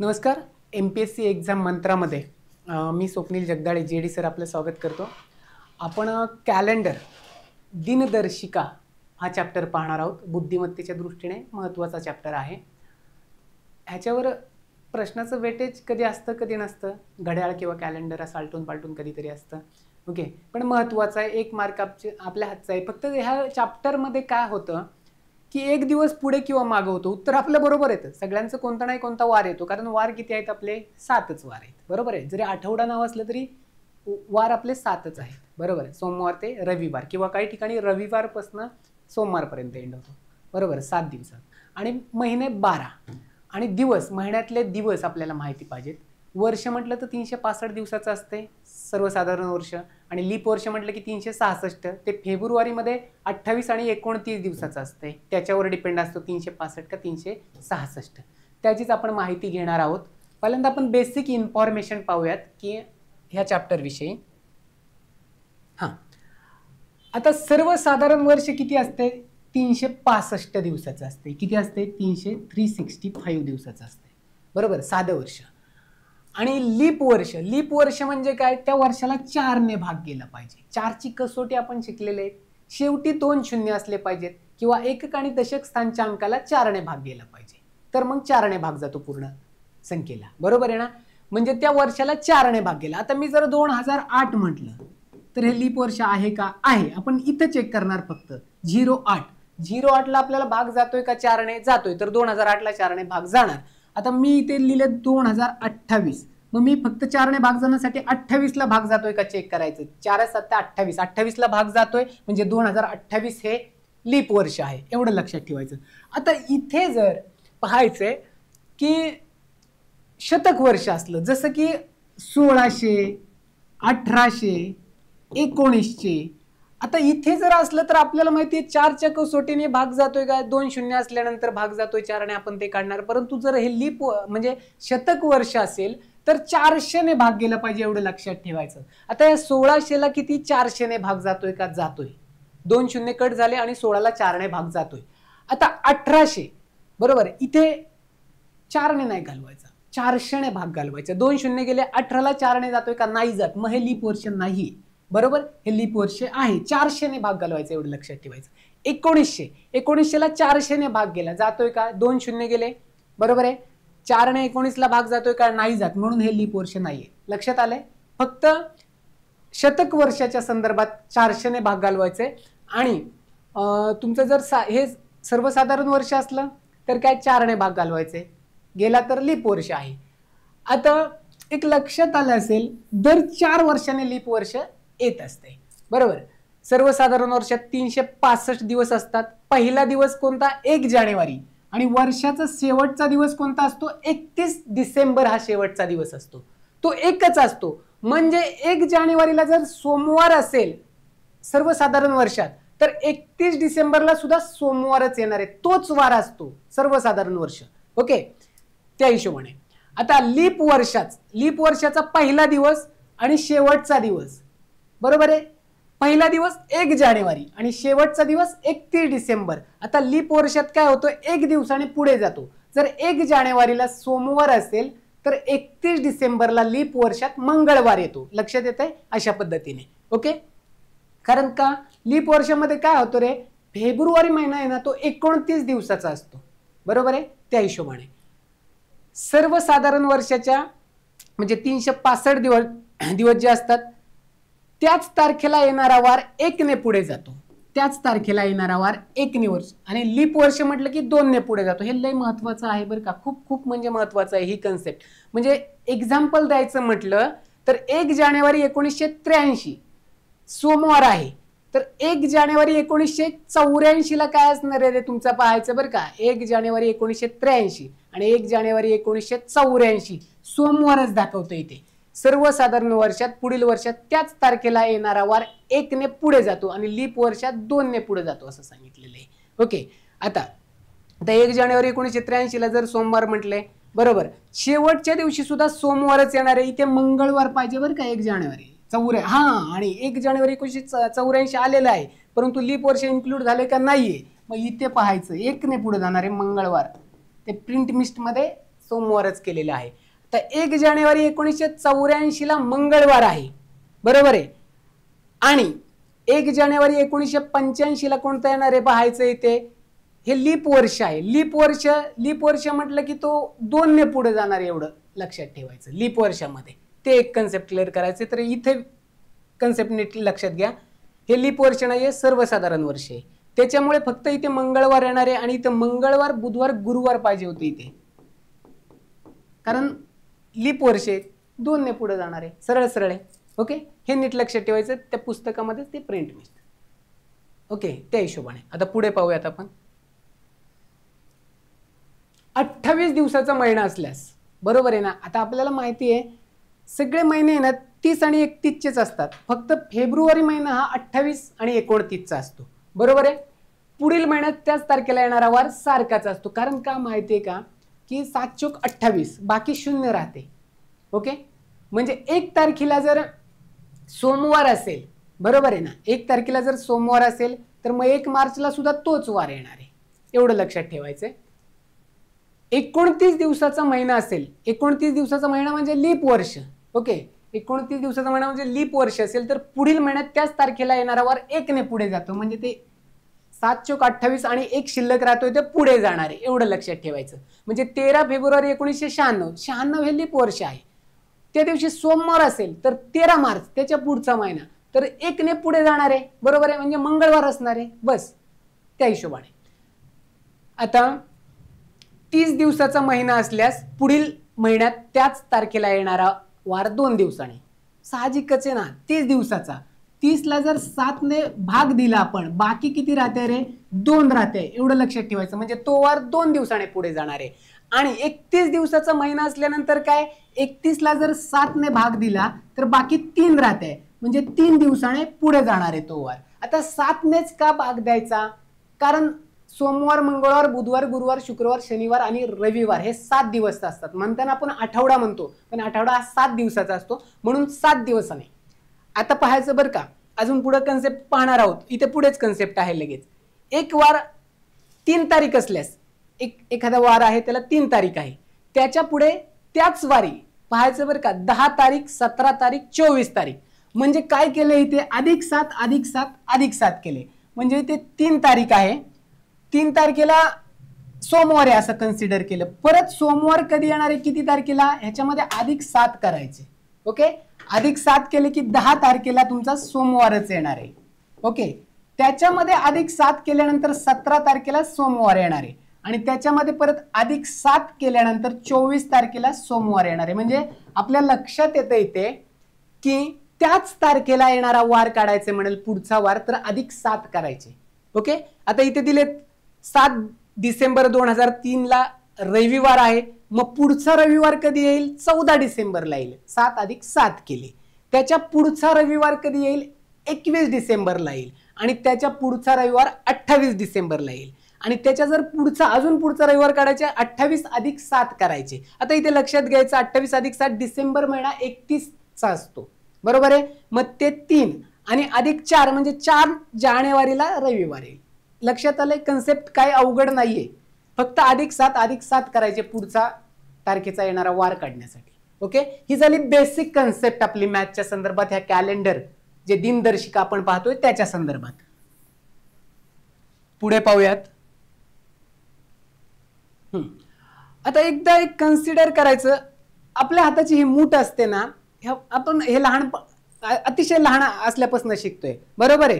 नमस्कार. MPSC exam मंत्रामध्ये मी Swapnil Jagdale JD sir आपलं स्वागत करतो. आपण कॅलेंडर दिनदर्शिका हा चॅप्टर पाहणार आहोत. बुद्धिमत्तेच्या दृष्टीने महत्त्वाचा चॅप्टर आहे. ह्याच्यावर प्रश्नाचं वेटेज कधी असतं कधी नसतं. घड्याळ किंवा कॅलेंडर असं आलटून पालटून कधीतरी असतं. ओके, पण महत्त्वाचं आहे. 1 मार्क आपल्या हातचा आहे. फक्त ह्या चॅप्टरमध्ये काय होतं की एक दिवस पुढे किंवा मागं होतं. उत्तर आपलं बरोबर येतं. सगळ्यांचं कोणता नाही कोणता वार येतो, कारण वार किती आहेत आपले? 7च वार आहेत. बरोबर आहे. जरी आठवडा नाव असलं तरी वार आपले 7च आहेत. बरोबर आहे. सोमवार ते रविवार किंवा काही ठिकाणी रविवारपासून सोमवारपर्यंत एंड होतो. बरोबर, 7 दिवसात. आणि महिने 12 आणि दिवस, महिन्यातले दिवस आपल्याला माहिती पाहिजेत. वर्ष म्हटलं तर 365 दिवसाचं असते सर्वसाधारण वर्ष, आणि लीप वर्ष म्हटलं की 366. ते फेब्रुवारीमध्ये 28 आणि 29 दिवसाचं असते. त्याच्यावर डिपेंड असतो 365 का 366. त्याचीच आपण माहिती घेणार आहोत. पहिल्यांदा आपण बेसिक इन्फॉर्मेशन पाहूयात की ह्या चॅप्टरविषयी. आता सर्वसाधारण वर्ष किती असते? 365 दिवसाचं असते. किती असते? 365 दिवसाचं असते. बरोबर, साधं वर्ष. आणि लीप वर्ष म्हणजे काय? त्या वर्षाला 4ने भाग गेला पाहिजे. 4ची कसोटी आपण शिकलेले आहेत. शेवटी 2 शून्य असले पाहिजेत किंवा एकक आणि दशक स्थानच्या अंकाला 4ने भाग गेला पाहिजे. तर मग 4ने भाग जातो पूर्ण संख्येला. बरोबर आहे ना? म्हणजे त्या वर्षाला 4ने भाग गेला. आता मी जर 2008 म्हटलं तर हे लीप वर्ष आहे का? आहे. आपण इथं चेक करणार फक्त 08ला आपल्याला भाग जातोय का 4ने? जातोय. तर 2008ला 4ने भाग जाणार. आता मी इथे लिहिलं 2028. मग मी फक्त 4ने भाग जाण्यासाठी 28ला भाग जातोय का चेक करायचं. 4 7 28. 28ला भाग जातोय म्हणजे 2028 हे लीप वर्ष आहे. एवढं लक्षात ठेवायचं. आता इथे जर पाहायचंय की शतक वर्ष असलं, जसं की 1600, 1800, 1900. आता इथे जर असलं तर आपल्याला माहिती आहे 4च्या कसोटीने भाग जातोय का? 2 शून्य असल्यानंतर भाग जातोय 4ने, आपण ते काढणार. परंतु जर हे लीप म्हणजे शतक वर्ष असेल तर 400ने भाग गेला पाहिजे. एवढं लक्षात ठेवायचं. आता या 1600ला किती? 400ने भाग जातोय का? जातोय. 2 शून्य कट झाले आणि 16ला 4ने भाग जातोय. आता 1800, बरोबर, इथे 4ने नाही घालवायचा, 400ने भाग घालवायचा. 2 शून्य गेले, 18ला 4ने जातोय का? नाही जात. मग हे लीप वर्ष नाही. बरोबर, हे लीप वर्ष आहे. 400ने भाग घालवायचा. एवढं लक्षात ठेवायचं. 1900ला 400ने भाग गेला, जातोय का? 2 शून्य गेले, बरोबर आहे. 4ने 19ला भाग जातोय का? नाही जात. म्हणून हे लीप वर्ष नाहीये. लक्षात आलंय? फक्त शतक वर्षाच्या संदर्भात 400ने भाग घालवायचे. आणि तुमचं जर हे सर्वसाधारण वर्ष असलं तर काय 4ने भाग घालवायचे. गेला तर लीप वर्ष आहे. आता एक लक्षात आलं असेल, दर 4 वर्षाने लीप वर्ष येत असते. बरोबर. सर्वसाधारण वर्षात 365 दिवस असतात. पहिला दिवस कोणता? 1 जानेवारी. आणि वर्षाचा शेवटचा दिवस कोणता असतो? 31 डिसेंबर हा शेवटचा दिवस असतो. तो एकच असतो. म्हणजे 1 जानेवारीला जर सोमवार असेल सर्वसाधारण वर्षात, तर 31 डिसेंबरला सुद्धा सोमवारच येणार आहे. तोच वार असतो सर्वसाधारण वर्ष. ओके, त्या हिशोबाने. आता लीप वर्षाचा पहिला दिवस आणि शेवटचा दिवस, बरोबर आहे. पहिला दिवस 1 जानेवारी आणि शेवटचा दिवस 31 डिसेंबर. आता लीप वर्षात काय होतं? 1 दिवसाने पुढे जातो. जर 1 जानेवारीला सोमवार असेल तर 31 डिसेंबरला लीप वर्षात मंगळवार येतो. लक्षात येतंय? अशा पद्धतीने. ओके, कारण का लीप वर्षामध्ये काय होतं रे? फेब्रुवारी महिना आहे ना, तो 29 दिवसाचा असतो. बरोबर आहे. त्या हिशोबाने सर्वसाधारण वर्षाच्या म्हणजे 365 दिवस जे असतात त्याच तारखेला येणारा वार 1ने पुढे जातो. त्याच तारखेला येणारा वार 1ने वर्ष. आणि लीप वर्ष म्हटलं की 2ने पुढे जातो. हे लय महत्वाचं आहे बरं का. खूप खूप म्हणजे महत्वाचं आहे ही कन्सेप्ट. म्हणजे एक्झाम्पल द्यायचं म्हटलं तर 1 जानेवारी 1983 सोमवार आहे. तर 1 जानेवारी 1984ला काय असणार आहे रे तुमचं पाहायचं बरं का. 1 जानेवारी 1983 आणि 1 जानेवारी 1984 सोमवारच दाखवतो इथे. सर्वसाधारण वर्षात पुढील वर्षात त्याच तारखेला येणारा वार 1ने पुढे जातो आणि लीप वर्षात 2ने पुढे जातो असं सांगितलेलं आहे. ओके, आता 1 जानेवारी 1983ला जर सोमवार म्हटले, बरोबर, शेवटच्या दिवशी सुद्धा सोमवारच येणार आहे. इथे मंगळवार पाहिजे बरं का. 1 जानेवारी आणि 1 जानेवारी 1984 आलेलं आहे, परंतु लीप वर्ष इन्क्लूड झाले का नाहीये. मग इथे पाहायचं 1ने पुढे जाणार आहे मंगळवार. ते प्रिंट मिस्ट मध्ये सोमवारच केलेलं आहे. तर 1 जानेवारी 1984 ला मंगळवार आहे, बरोबर आहे. आणि 1 जानेवारी 1985 ला कोणतं येणार आहे पाहायचं इथे, हे लीप वर्ष आहे. लीप वर्ष म्हटलं की तो 2 ने पुढे जाणार एवढं लक्षात ठेवायचं लीप वर्षामध्ये. ते एक कन्सेप्ट क्लिअर करायचे. तर इथे कन्सेप्ट नीट लक्षात घ्या, हे लीप वर्ष नाहीये, सर्वसाधारण वर्ष आहे. त्याच्यामुळे फक्त इथे मंगळवार येणार आहे आणि इथे मंगळवार बुधवार गुरुवार पाहिजे होते इथे, कारण लीप वर्ष 2 ने पुढे जाणार आहे. सरळ सरळ आहे. ओके, हे नीट लक्षात ठेवायचं. त्या पुस्तकामध्ये ते प्रिंट मिळतं. ओके, त्या हिशोबाने आता पुढे पाहूयात आपण. 28 दिवसाचा महिना असल्यास, बरोबर आहे ना. आता आपल्याला माहिती आहे सगळे महिने ना 30 आणि 31 असतात. फक्त फेब्रुवारी महिना हा 28 आणि 29 असतो, बरोबर आहे. पुढील महिन्यात त्याच तारखेला येणारा वार सारखाच असतो. कारण का माहिती आहे का, की 7 चोक 28, बाकी 0 राहते. ओके, म्हणजे 1 तारखेला जर सोमवार असेल, बरोबर आहे ना, 1 तारखेला जर सोमवार असेल तर मग 1 मार्चला सुद्धा तोच वार येणार आहे. एवढं लक्षात ठेवायचंय. 29 दिवसाचा महिना असेल, 29 दिवसाचा महिना म्हणजे लीप वर्ष. ओके, 29 दिवसाचा महिना म्हणजे लीप वर्ष असेल तर पुढील महिन्यात त्याच तारखेला येणारा वार 1 ने पुढे जातो. म्हणजे ते 7 चोक 28 आणि 1 शिल्लक राहतोय ते पुढे जाणार आहे. एवढं लक्षात ठेवायचं. म्हणजे 13 फेब्रुवारी 1996 हे लीप वर्ष आहे. त्या दिवशी सोमवार असेल तर 13 मार्च त्याच्या पुढचा महिना तर 1 ने पुढे जाणार आहे, बरोबर आहे. म्हणजे मंगळवार असणार आहे, बस त्या हिशोबाने. आता 30 दिवसाचा महिना असल्यास पुढील महिन्यात त्याच तारखेला येणारा वार 2 दिवसांनी. साहजिकच आहे ना, 30 दिवसाचा 30 ला जर 7 ने भाग दिला आपण, बाकी किती राहते रे, 2 राहते. एवढं लक्षात ठेवायचं. म्हणजे तो वार 2 दिवसाने पुढे जाणार आहे. आणि 31 दिवसाचा महिना असल्यानंतर काय, 31 ला जर 7 ने भाग दिला तर बाकी 3 राहते. म्हणजे 3 दिवसाने पुढे जाणार आहे तो वार. आता 7 नेच का भाग द्यायचा, कारण सोमवार मंगळवार बुधवार गुरुवार शुक्रवार शनिवार आणि रविवार हे 7 दिवस असतात. म्हणताना आपण आठवडा म्हणतो, पण आठवडा हा 7 दिवसाचा असतो, म्हणून 7 दिवसाने. आता पाहायचं बरं का, अजून पुढे कन्सेप्ट पाहणार आहोत. इथे पुढेच कन्सेप्ट आहे लगेच. एक वार 3 तारीख असल्यास, एखादा वार आहे त्याला 3 तारीख आहे, त्याच्या पुढे त्याच वारी पाहायचं बरं का, 10 तारीख 17 तारीख 24 तारीख. म्हणजे काय केलं इथे, +7 +7 केले. म्हणजे इथे 3 तारीख आहे, 3 तारखेला सोमवार आहे असं कन्सिडर केलं. परत सोमवार कधी येणार आहे, किती तारखेला, ह्याच्यामध्ये +7 करायचे. ओके, +7 केले की 10 तारखेला तुमचा सोमवारच येणार आहे. ओके, त्याच्यामध्ये +7 केल्यानंतर 17 तारखेला सोमवार येणार आहे आणि त्याच्यामध्ये परत +7 केल्यानंतर 24 तारखेला सोमवार येणार आहे. म्हणजे आपल्या लक्षात येतं इथे की त्याच तारखेला येणारा वार काढायचे म्हणेल पुढचा वार, तर +7 करायचे. ओके, आता इथे दिलेत 7 डिसेंबर 2003 ला रविवार आहे. मग पुढचा रविवार कधी येईल, 14 डिसेंबरला येईल. 7 + 7 केले. त्याच्या पुढचा रविवार कधी येईल, 21 डिसेंबरला येईल. आणि त्याच्या पुढचा रविवार 28 डिसेंबरला येईल. आणि त्याच्या जर अजून पुढचा रविवार काढायचे, 28 + 7 करायचे. आता इथे लक्षात घ्यायचं, 28 + 7 डिसेंबर महिना 31 चा असतो, बरोबर आहे. मग ते 3 आणि +4 म्हणजे 4 जानेवारीला रविवार येईल. लक्षात आलंय, कन्सेप्ट काय अवघड नाहीये. फक्त +7 करायचे पुढचा तारखेचा येणारा वार काढण्यासाठी. ओके, ही झाली बेसिक कन्सेप्ट आपली मॅथच्या संदर्भात, ह्या कॅलेंडर जे दिनदर्शिका आपण पाहतोय त्याच्या संदर्भात. पुढे पाहूयात. आता एकदा एक कन्सिडर करायचं, आपल्या हाताची ही मूठ असते ना, आपण हे अतिशय लहान असल्यापासून शिकतोय, बरोबर आहे.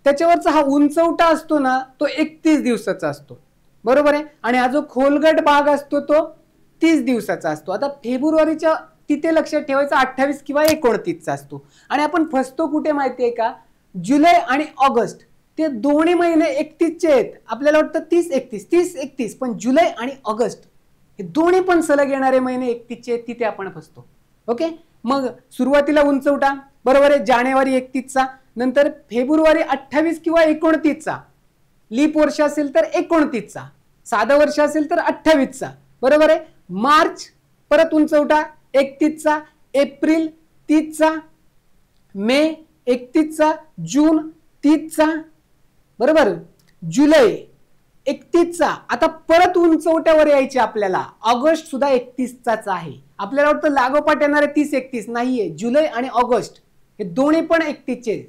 त्याच्यावरचा हा उंचवटा असतो ना, तो 31 दिवसाचा असतो, बरोबर आहे. आणि हा जो खोलगट भाग असतो तो 30 दिवसाचा असतो. आता फेब्रुवारीच्या तिथे लक्षात ठेवायचं 28 किंवा 29 असतो. आणि आपण फसतो कुठे माहितीये का, जुलै आणि ऑगस्ट ते दोन्ही महिने 31 चे आहेत. आपल्याला वाटतं 30-31, पण जुलै आणि ऑगस्ट हे दोन्ही पण सलग येणारे महिने 31 चे आहेत, तिथे आपण फसतो. ओके, मग सुरुवातीला उंचवटा, बरोबर आहे, जानेवारी 31 चा, नंतर फेब्रुवारी 28 किंवा 29 चा, लीप वर्ष असेल तर 29 चा, साधं वर्ष असेल तर 28 चा, बरोबर आहे. मार्च परत उंचवटा 31 चा, एप्रिल 30 चा, मे 31 चा, जून 30 चा, बरोबर, जुलै 31चा आता परत उंचवट्यावर यायचे आपल्याला. ऑगस्ट सुद्धा 31चाच आहे. आपल्याला वाटतं लागोपाठ येणारे 30 31 नाहीये. जुलै आणि ऑगस्ट हे दोन्ही पण 31चे,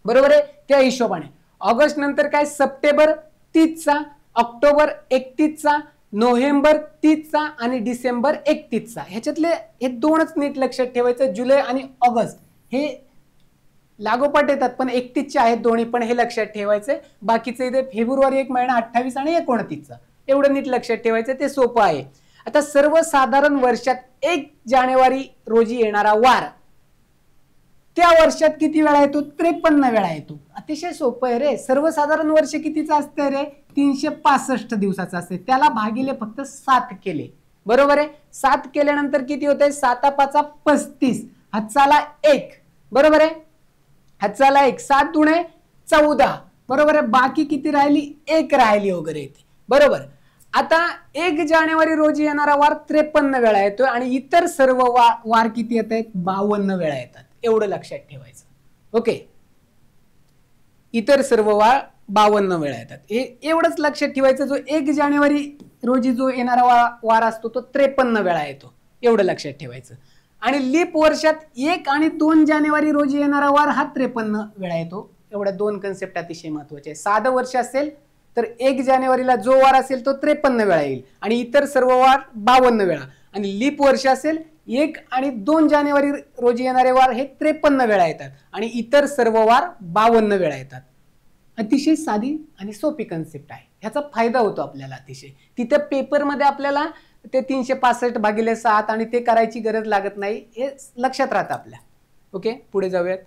बरोबर आहे. त्या हिशोबाने ऑगस्ट नंतर काय, सप्टेंबर 30चा, ऑक्टोबर 31चा, नोव्हेंबर 30चा आणि डिसेंबर 31चा. ह्याच्यातले हे दोनच नीट लक्षात ठेवायचं. जुलै आणि ऑगस्ट हे लागोपाठ येतात पण 31चे आहेत दोन्ही पण, हे लक्षात ठेवायचे. बाकीचे इथे फेब्रुवारी 1 महिना 28 आणि 29चा, एवढं नीट लक्षात ठेवायचं, ते सोपं आहे. आता सर्वसाधारण वर्षात 1 जानेवारी रोजी येणारा वार त्या वर्षात किती वेळा येतो, 53 वेळा येतो. अतिशय सोपं आहे रे. सर्वसाधारण वर्ष कितीचं असतं रे, 365 दिवसाचं असते. त्याला भागिले फक्त 7 केले, बरोबर आहे. 7 केल्यानंतर किती होते, 7 5 35, हातचाला 1, बरोबर आहे. हातचाला 1, 7 दुणे 14, बरोबर आहे. बाकी किती राहिली, 1 राहिली वगैरे येते, बरोबर. आता 1 जानेवारी रोजी येणारा वार 53 वेळा येतोय आणि इतर सर्व वार किती येत आहेत, 52 वेळा येतात. एवढं लक्षात ठेवायचं. ओके, इतर सर्व वार 52 वेळा येतात, हे एवढंच लक्षात ठेवायचं. जो 1 जानेवारी रोजी जो येणारा वार असतो तो 53 वेळा येतो, एवढं लक्षात ठेवायचं. आणि लीप वर्षात 1 आणि 2 जानेवारी रोजी येणारा वार हा 53 वेळा येतो. एवढ्या 2 कन्सेप्ट अतिशय महत्वाचे आहे. साधं वर्ष असेल तर 1 जानेवारीला जो वार असेल तो 53 वेळा येईल आणि इतर सर्व वार 52 वेळा. आणि लीप वर्ष असेल 1 आणि 2 जानेवारी रोजी येणारे वार हे 53 वेळा येतात आणि इतर सर्व वार 52 वेळा येतात. अतिशय साधी आणि सोपी कन्सेप्ट आहे. ह्याचा फायदा होतो आपल्याला अतिशय. तिथे पेपरमध्ये आपल्याला ते 365 भागिले 7 आणि ते करायची गरज लागत नाही, हे लक्षात राहतं आपल्या. ओके, पुढे जाऊयात.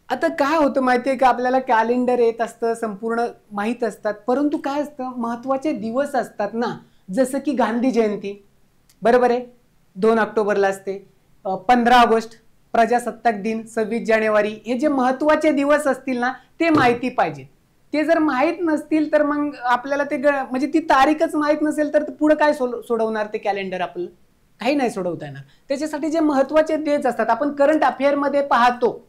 आता काय होतं माहितीये का, आपल्याला कॅलेंडर येत असतं, संपूर्ण माहीत असतात, परंतु काय असतं, महत्वाचे दिवस असतात ना, जसं की गांधी जयंती, बरोबर आहे, 2 ऑक्टोबरला असते. 15 ऑगस्ट प्रजासत्ताक दिन, 26 जानेवारी, हे जे महत्वाचे दिवस असतील ना ते माहिती पाहिजे. ते जर माहीत नसतील तर मग आपल्याला ते म्हणजे ती तारीखच माहीत नसेल तर पुढे काय सोडवणार ते कॅलेंडर, आपलं काही नाही सोडवता येणार. त्याच्यासाठी जे महत्वाचे डेट्स असतात, आपण करंट अफेअर मध्ये पाहतो,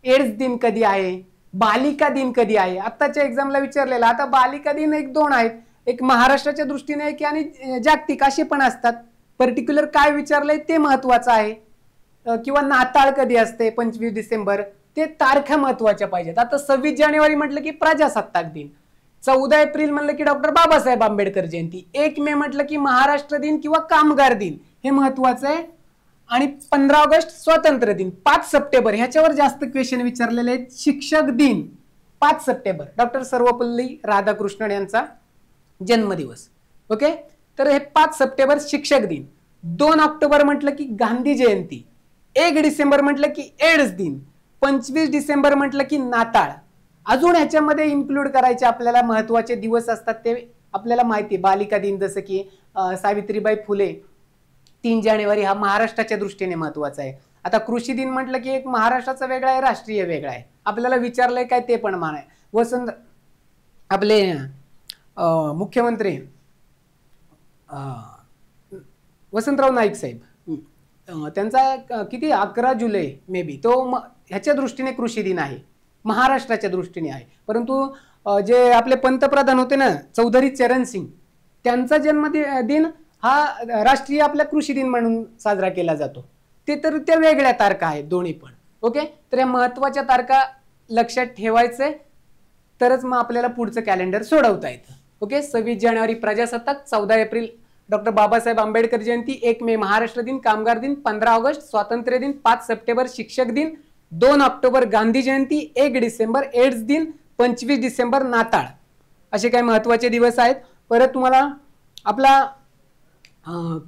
एड्स दिन कधी आहे, बालिका दिन कधी आहे, आत्ताच्या एक्झामला विचारलेला. आता बालिका दिन 1-2 आहेत, एक महाराष्ट्राच्या दृष्टीने एक आणि जागतिक असे पण असतात. पर्टिक्युलर काय विचारलंय ते महत्वाचं आहे. किंवा नाताळ कधी असते, 25 डिसेंबर, ते तारखा महत्वाच्या पाहिजेत. आता 26 जानेवारी म्हटलं की प्रजासत्ताक दिन, 14 एप्रिल म्हटलं की डॉक्टर बाबासाहेब आंबेडकर जयंती, 1 मे म्हटलं की महाराष्ट्र दिन किंवा कामगार दिन, हे महत्वाचं आहे. आणि 15 ऑगस्ट स्वातंत्र्य दिन, 5 सप्टेंबर ह्याच्यावर जास्त क्वेश्चन विचारलेले आहेत. शिक्षक दिन 5 सप्टेंबर, डॉक्टर सर्वपल्ली राधाकृष्णन यांचा जन्मदिवस. ओके, तर हे 5 सप्टेंबर शिक्षक दिन. 2 ऑक्टोबर म्हटलं की गांधी जयंती, 1 डिसेंबर म्हटलं की एड्स दिन, 25 डिसेंबर म्हटलं की नाताळ. अजून ह्याच्यामध्ये इन्क्लूड करायचे आपल्याला महत्वाचे दिवस असतात ते आपल्याला माहिती. बालिका दिन जसं की सावित्रीबाई फुले, 3 जानेवारी हा महाराष्ट्राच्या दृष्टीने महत्वाचा आहे. आता कृषी दिन म्हटलं की एक महाराष्ट्राचा वेगळा आहे, राष्ट्रीय वेगळा आहे. आपल्याला विचारलंय काय ते पण मान आहे. आपले मुख्यमंत्री वसंतराव नाईक साहेब, त्यांचा किती 11 जुलै मे बी, तो ह्याच्या दृष्टीने कृषी दिन आहे, महाराष्ट्राच्या दृष्टीने आहे. परंतु जे आपले पंतप्रधान होते ना चौधरी चरण सिंग, त्यांचा जन्मदिन हा राष्ट्रीय आपल्या कृषी दिन म्हणून साजरा केला जातो. ते तर त्या वेगळ्या तारखा आहेत दोन्ही पण. ओके, तर या महत्वाच्या तारखा लक्षात ठेवायचे तरच मग आपल्याला पुढचं कॅलेंडर सोडवता येतं. ओके, 26 जानेवारी प्रजासत्ताक, 14 एप्रिल डॉक्टर बाबासाहेब आंबेडकर जयंती, 1 मे महाराष्ट्र दिन कामगार दिन, 15 ऑगस्ट स्वातंत्र्य दिन, 5 सप्टेंबर शिक्षक दिन, 2 ऑक्टोबर गांधी जयंती, 1 डिसेंबर एड्स दिन, 25 डिसेंबर नाताळ, असे काही महत्वाचे दिवस आहेत. परत तुम्हाला आपला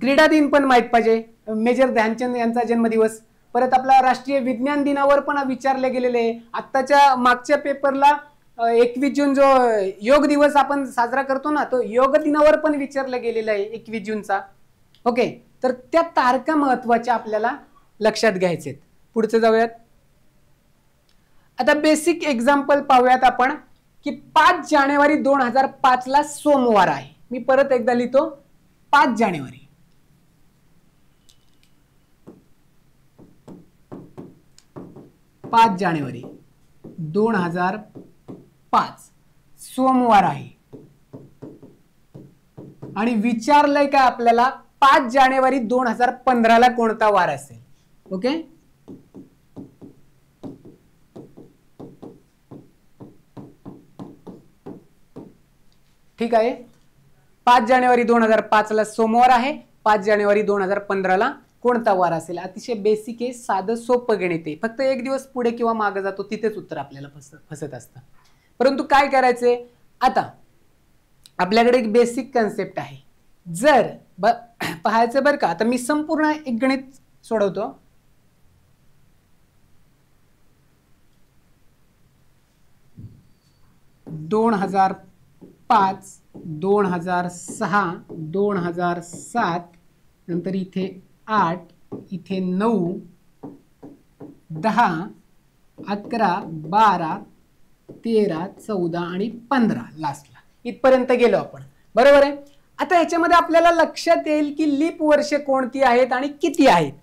क्रीडा दिन पण माहित पाहिजे, मेजर ध्यानचंद यांचा जन्मदिवस. परत आपला राष्ट्रीय विज्ञान दिनावर पण विचारले गेलेले आहे. आत्ताच्या मागच्या पेपरला 21 जून जो योग दिवस आपण साजरा करतो ना, तो योग दिनावर पण विचारलं गेलेलं आहे 21 जूनचा. ओके, तर त्या तारखा महत्वाच्या आपल्याला लक्षात घ्यायचे. पुढचं जाऊयात. आता बेसिक एक्झाम्पल पाहूयात आपण की 5 जानेवारी 2005 ला सोमवार आहे. मी परत एकदा लिहितो, 5 जानेवारी 5 जानेवारी 2005 5 सोमवार आहे आणि विचारलंय का आपल्याला 5 जानेवारी 2015 ला कोणता वार असेल. ओके, ठीक आहे. 5 जानेवारी 2005 ला सोमवार आहे. 5 जानेवारी 2015 ला कोणता वार असेल. अतिशय बेसिक आहे, साधं सोपं गणित आहे. फक्त एक दिवस पुढे किंवा मागे जातो तिथेच उत्तर आपल्याला फसत असतं. परंतु काय करायचंय आता, आपल्याकडे एक बेसिक कन्सेप्ट आहे. जर पाहायचं बरं का, आता मी संपूर्ण एक गणित सोडवतो. दोन 2005, 2006, 2007, नंतर इथे 8, इथे 9, 10, 11, 12, 13, 14 आणि 15 लास्टला इथपर्यंत गेलो आपण. बरोबर आहे. आता ह्याच्यामध्ये आपल्याला लक्षात येईल की लीप वर्ष कोणती आहेत आणि किती आहेत.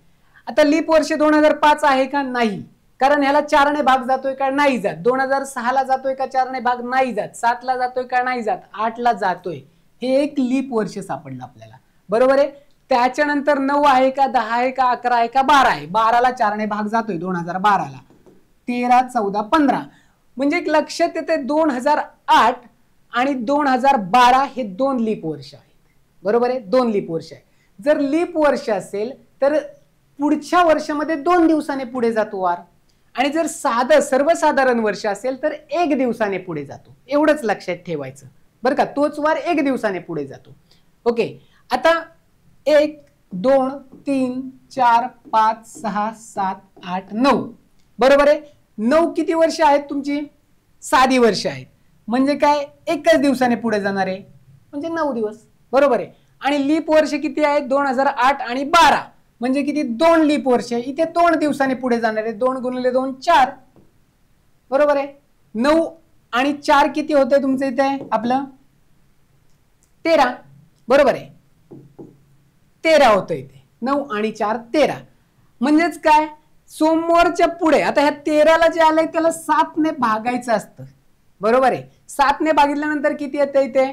आता लीप वर्ष 2005 आहे का नाही, कारण ह्याला 4 ने भाग जातोय का नाही जात. 2006 ला जातोय का 4 ने भाग नाही जात. 7 ला जातोय का नाही जात. 8 ला जातोय. हे एक लीप वर्ष सापडलं आपल्याला. बरोबर आहे. त्याच्यानंतर 9 आहे का, 10 आहे का, 11 आहे का, 12 आहे. 12 ला 4 ने भाग जातोय 2012 ला. 13, 14, 15 म्हणजे एक लक्षात येते 2008 आणि 2012 हे 2 लीप वर्ष आहेत. बरोबर आहे, 2 लीप वर्ष आहे. जर लीप वर्ष असेल तर पुढच्या वर्षामध्ये 2 दिवसाने पुढे जातो वार, आणि जर साधं सर्वसाधारण वर्ष असेल तर 1 दिवसाने पुढे जातो. एवढंच लक्षात ठेवायचं बरं का. तोच वार 1 दिवसाने पुढे जातो. ओके, आता 1, 2, 3, 4, 5, 6, 7, 8, 9. बरोबर आहे. 9 किती वर्ष आहेत तुमची, साधी वर्ष आहेत. म्हणजे काय, 1च दिवसाने पुढे जाणार आहे, म्हणजे 9 दिवस. बरोबर आहे. आणि लीप वर्ष किती आहेत, 2008 आणि 12 म्हणजे किती, 2 लीप वर्ष. इथे 2 दिवसाने पुढे जाणार आहे. 2 गुणिले 2 4. बरोबर आहे. 9 आणि 4 किती होते तुमचं इथे आपलं 13. बरोबर आहे, 13 होतं इथे. 9 आणि 4 13. म्हणजेच काय, सोमवारच्या पुढे आता ह्या 13 जे आलंय त्याला 7 ने भागायचं असतं. बरोबर आहे. 7 ने भागितल्यानंतर किती येतं इथे,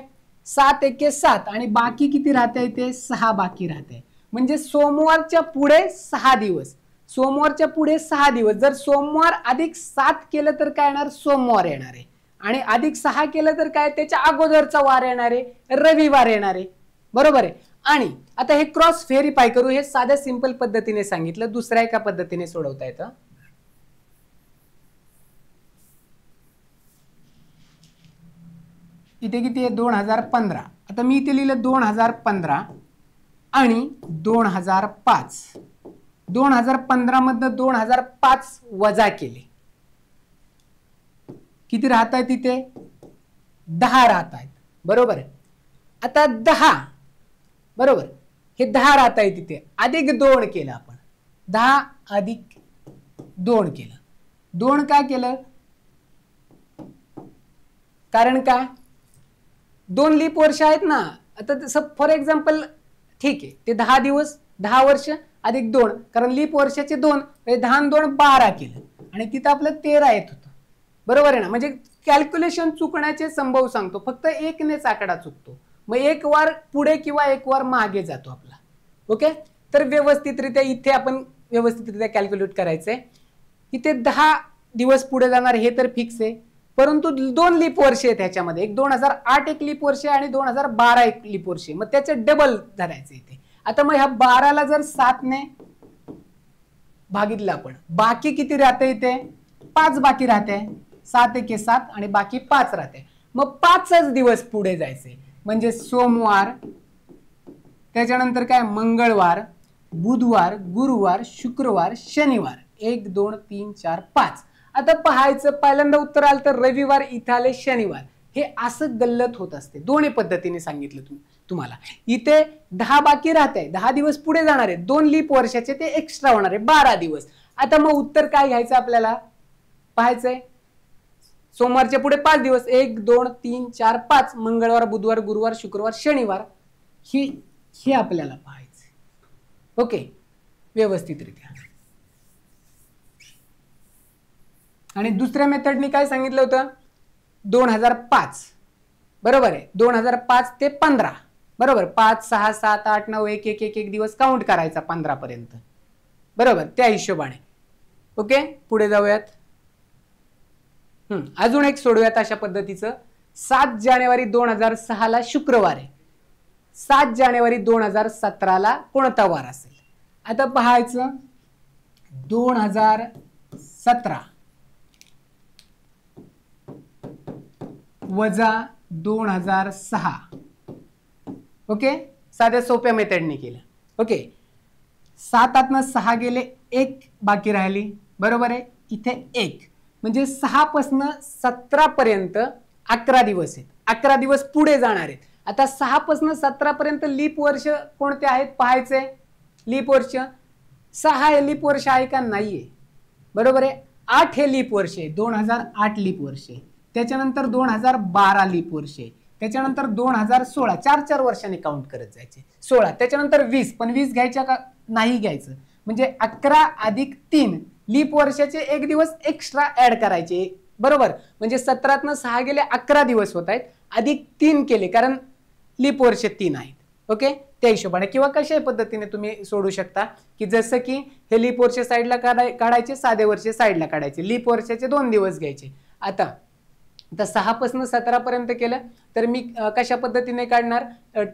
7 एके 7 आणि बाकी किती राहते इथे, 6 बाकी राहते. म्हणजे सोमवारच्या पुढे 6 दिवस. सोमवारच्या पुढे 6 दिवस. जर सोमवार अधिक 7 केलं तर काय येणार, सोमवार येणार आहे. आणि अधिक 6 केलं तर काय, त्याच्या अगोदरचा वार येणार आहे, रविवार येणार आहे. बरोबर आहे. आणि आता हे क्रॉस व्हेरीफाय करू. हे साध्या सिंपल पद्धतीने सांगितलं. दुसऱ्या एका पद्धतीने सोडवता येतं. इथे किती आहे, 2015. आता मी इथे लिहिलं 2015 आणि 2005. 2015 मधनं 2005 वजा केले, किती राहत आहेत इथे, 10 राहत आहेत. बरोबर आहे. आता 10, बरोबर, हे 10 राहत आहेत इथे. अधिक 2 केलं आपण. 10 अधिक 2 केलं. 2 का केलं, कारण काय, 2 लीप वर्ष आहेत ना. आता तसं फॉर एक्झाम्पल ठीक आहे, ते 10 दिवस 10 वर्ष अधिक 2, कारण लीप वर्षाचे 2, 10 आणि 2 12 केलं आणि तिथं आपलं 13 येत होतं. बरोबर आहे ना. म्हणजे कॅल्क्युलेशन चुकण्याचे संभव सांगतो. फक्त 1 नेच आकडा चुकतो. मग 1 वार पुढे किंवा 1 वार मागे जातो आपला. ओके, तर व्यवस्थितरित्या इथे आपण व्यवस्थितरित्या कॅल्क्युलेट करायचंय. इथे 10 दिवस पुढे जाणार हे तर फिक्स आहे. परंतु 2 लीप वर्ष आहेत ह्याच्यामध्ये. एक 2008 एक लीप वर्ष आणि 2012 एक लीप वर्ष. मग त्याचे डबल धरायचे इथे. आता मग ह्या 12ला जर 7 ने भागितलं आपण, बाकी किती राहते इथे, 5 बाकी राहते. 7 एके 7 आणि बाकी 5 राहते. मग 5च दिवस पुढे जायचे. म्हणजे सोमवार, त्याच्यानंतर काय, मंगळवार, बुधवार, गुरुवार, शुक्रवार, शनिवार. 1 2 3 4 5. आता पाहायचं, पहिल्यांदा उत्तर आलं तर रविवार, इथे आले शनिवार. हे असं गल्लत होत असते. दोन्ही पद्धतीने सांगितलं तुम्हाला. इथे 10 बाकी राहते, 10 दिवस पुढे जाणार आहे. 2 लीप वर्षाचे ते एक्स्ट्रा होणार आहे, 12 दिवस. आता मग उत्तर काय घ्यायचं आपल्याला, पाहायचंय. सोमवारच्या पुढे 5 दिवस, 1 2 3 4 5. मंगळवार, बुधवार, गुरुवार, शुक्रवार, शनिवार. हे आपल्याला पाहायचंय. ओके, व्यवस्थितरित्या. आणि दुसऱ्या मेथडनी काय सांगितलं होतं, 2005 बरोबर आहे, 2005 ते 15 बरोबर, 5 6 7 8 9 1 1 1 1 दिवस काउंट करायचा 15 पर्यंत बरोबर, त्या हिशोबाने. ओके, पुढे जाऊयात. अजून एक सोडूयात अशा पद्धतीचं. 7 जानेवारी 2006 ला शुक्रवार आहे, 7 जानेवारी 2017 ला कोणता वार असेल? आता पाहायचं 2017 वजा 2006. ओके, साध्या सोप्या मेथडने केलं. ओके, 7 6 गेले, 1 बाकी राहिली बरोबर आहे, इथे 1 म्हणजे 6 पासून 17 पर्यंत 11 दिवस आहेत, 11 दिवस पुढे जाणार आहेत. आता 6 पासून 17 पर्यंत लीप वर्ष कोणते आहेत पाहायचे. लीप वर्ष 6 हे लीप वर्ष आहे का? नाहीये बरोबर आहे. 8 हे लीप वर्ष आहे, 2008 लीप वर्ष आहे, त्याच्यानंतर 2012 लीप वर्ष आहे, त्याच्यानंतर 2016, 4 वर्षांनी काउंट करत जायचे. 16 त्याच्यानंतर 20, पण 20 घ्यायच्या का? नाही घ्यायचं. म्हणजे 11 अधिक 3 लीप वर्षाचे 1 दिवस एक्स्ट्रा ऍड करायचे बरोबर. म्हणजे 17 6 गेले 11 दिवस होत आहेत, अधिक 3 केले कारण लीप वर्ष 3 आहेत. ओके, त्या हिशोबाने किंवा कशाही पद्धतीने तुम्ही सोडू शकता की जसं की हे लीप वर्ष साईडला काढायचे, साधे वर्ष साईडला काढायचे, लीप वर्षाचे 2 दिवस घ्यायचे. आता 6 पासून 17 पर्यंत केलं तर मी कशा पद्धतीने काढणार?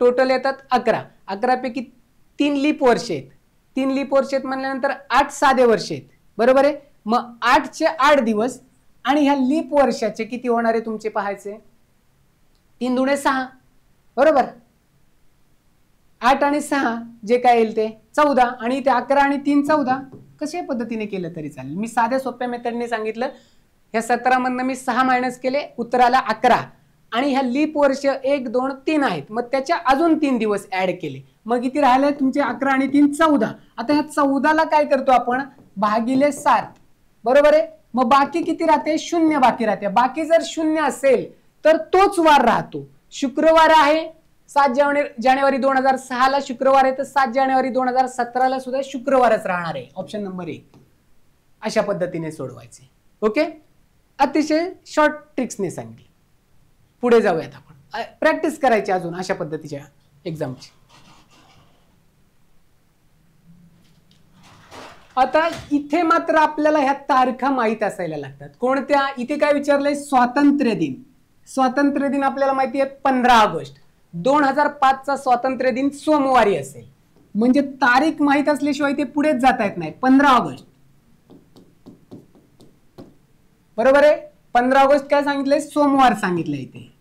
टोटल येतात 11, 11 पैकी 3 लीप वर्ष आहेत, 3 लीप वर्ष आहेत म्हणल्यानंतर 8 साधे वर्ष आहेत बरोबर आहे. मग 8चे 8 दिवस आणि ह्या लीप वर्षाचे किती होणार आहे तुमचे पाहायचे? 3 दुणे 6 बरोबर, 8 आणि 6 जे काय येईल ते 14 आणि ते 11 आणि 3 14. कशा पद्धतीने केलं तरी चालेल. मी साध्या सोप्या मेथडने सांगितलं. ह्या 17 मधनं मी 6 मायनस केले, उत्तराला 11 आणि ह्या लीप वर्ष 1 2 3 आहेत, मग त्याच्या अजून 3 दिवस ऍड केले, मग किती राहिले तुमचे? 11 आणि 3 14. आता ह्या 14ला काय करतो आपण? भागिले 7 बरोबर आहे. मग बाकी किती राहते? 0 बाकी राहते. बाकी जर 0 असेल तर तोच वार राहतो. शुक्रवार आहे, 7 जानेवारी 2006 ला शुक्रवार आहे, तर 7 जानेवारी 2017 ला सुद्धा शुक्रवारच राहणार आहे. Option number 1. अशा पद्धतीने सोडवायचे. ओके, अतिशय शॉर्ट ट्रिक्सने सांगितले. पुढे जाऊयात आपण. प्रॅक्टिस करायची अजून अशा पद्धतीच्या एक्झामची. आता इथे मात्र आपल्याला ह्या तारखा माहित असायला लागतात. कोणत्या? इथे काय विचारलंय? स्वातंत्र्य दिन. स्वातंत्र्य दिन आपल्याला माहिती आहे 15 ऑगस्ट. 2005 चा स्वातंत्र्य दिन सोमवारी असेल, म्हणजे तारीख माहित असल्याशिवाय ते पुढेच जाता येत नाही. 15 ऑगस्ट बरोबर आहे. 15 ऑगस्ट काय सांगितलंय? सोमवार सांगितलंय इथे.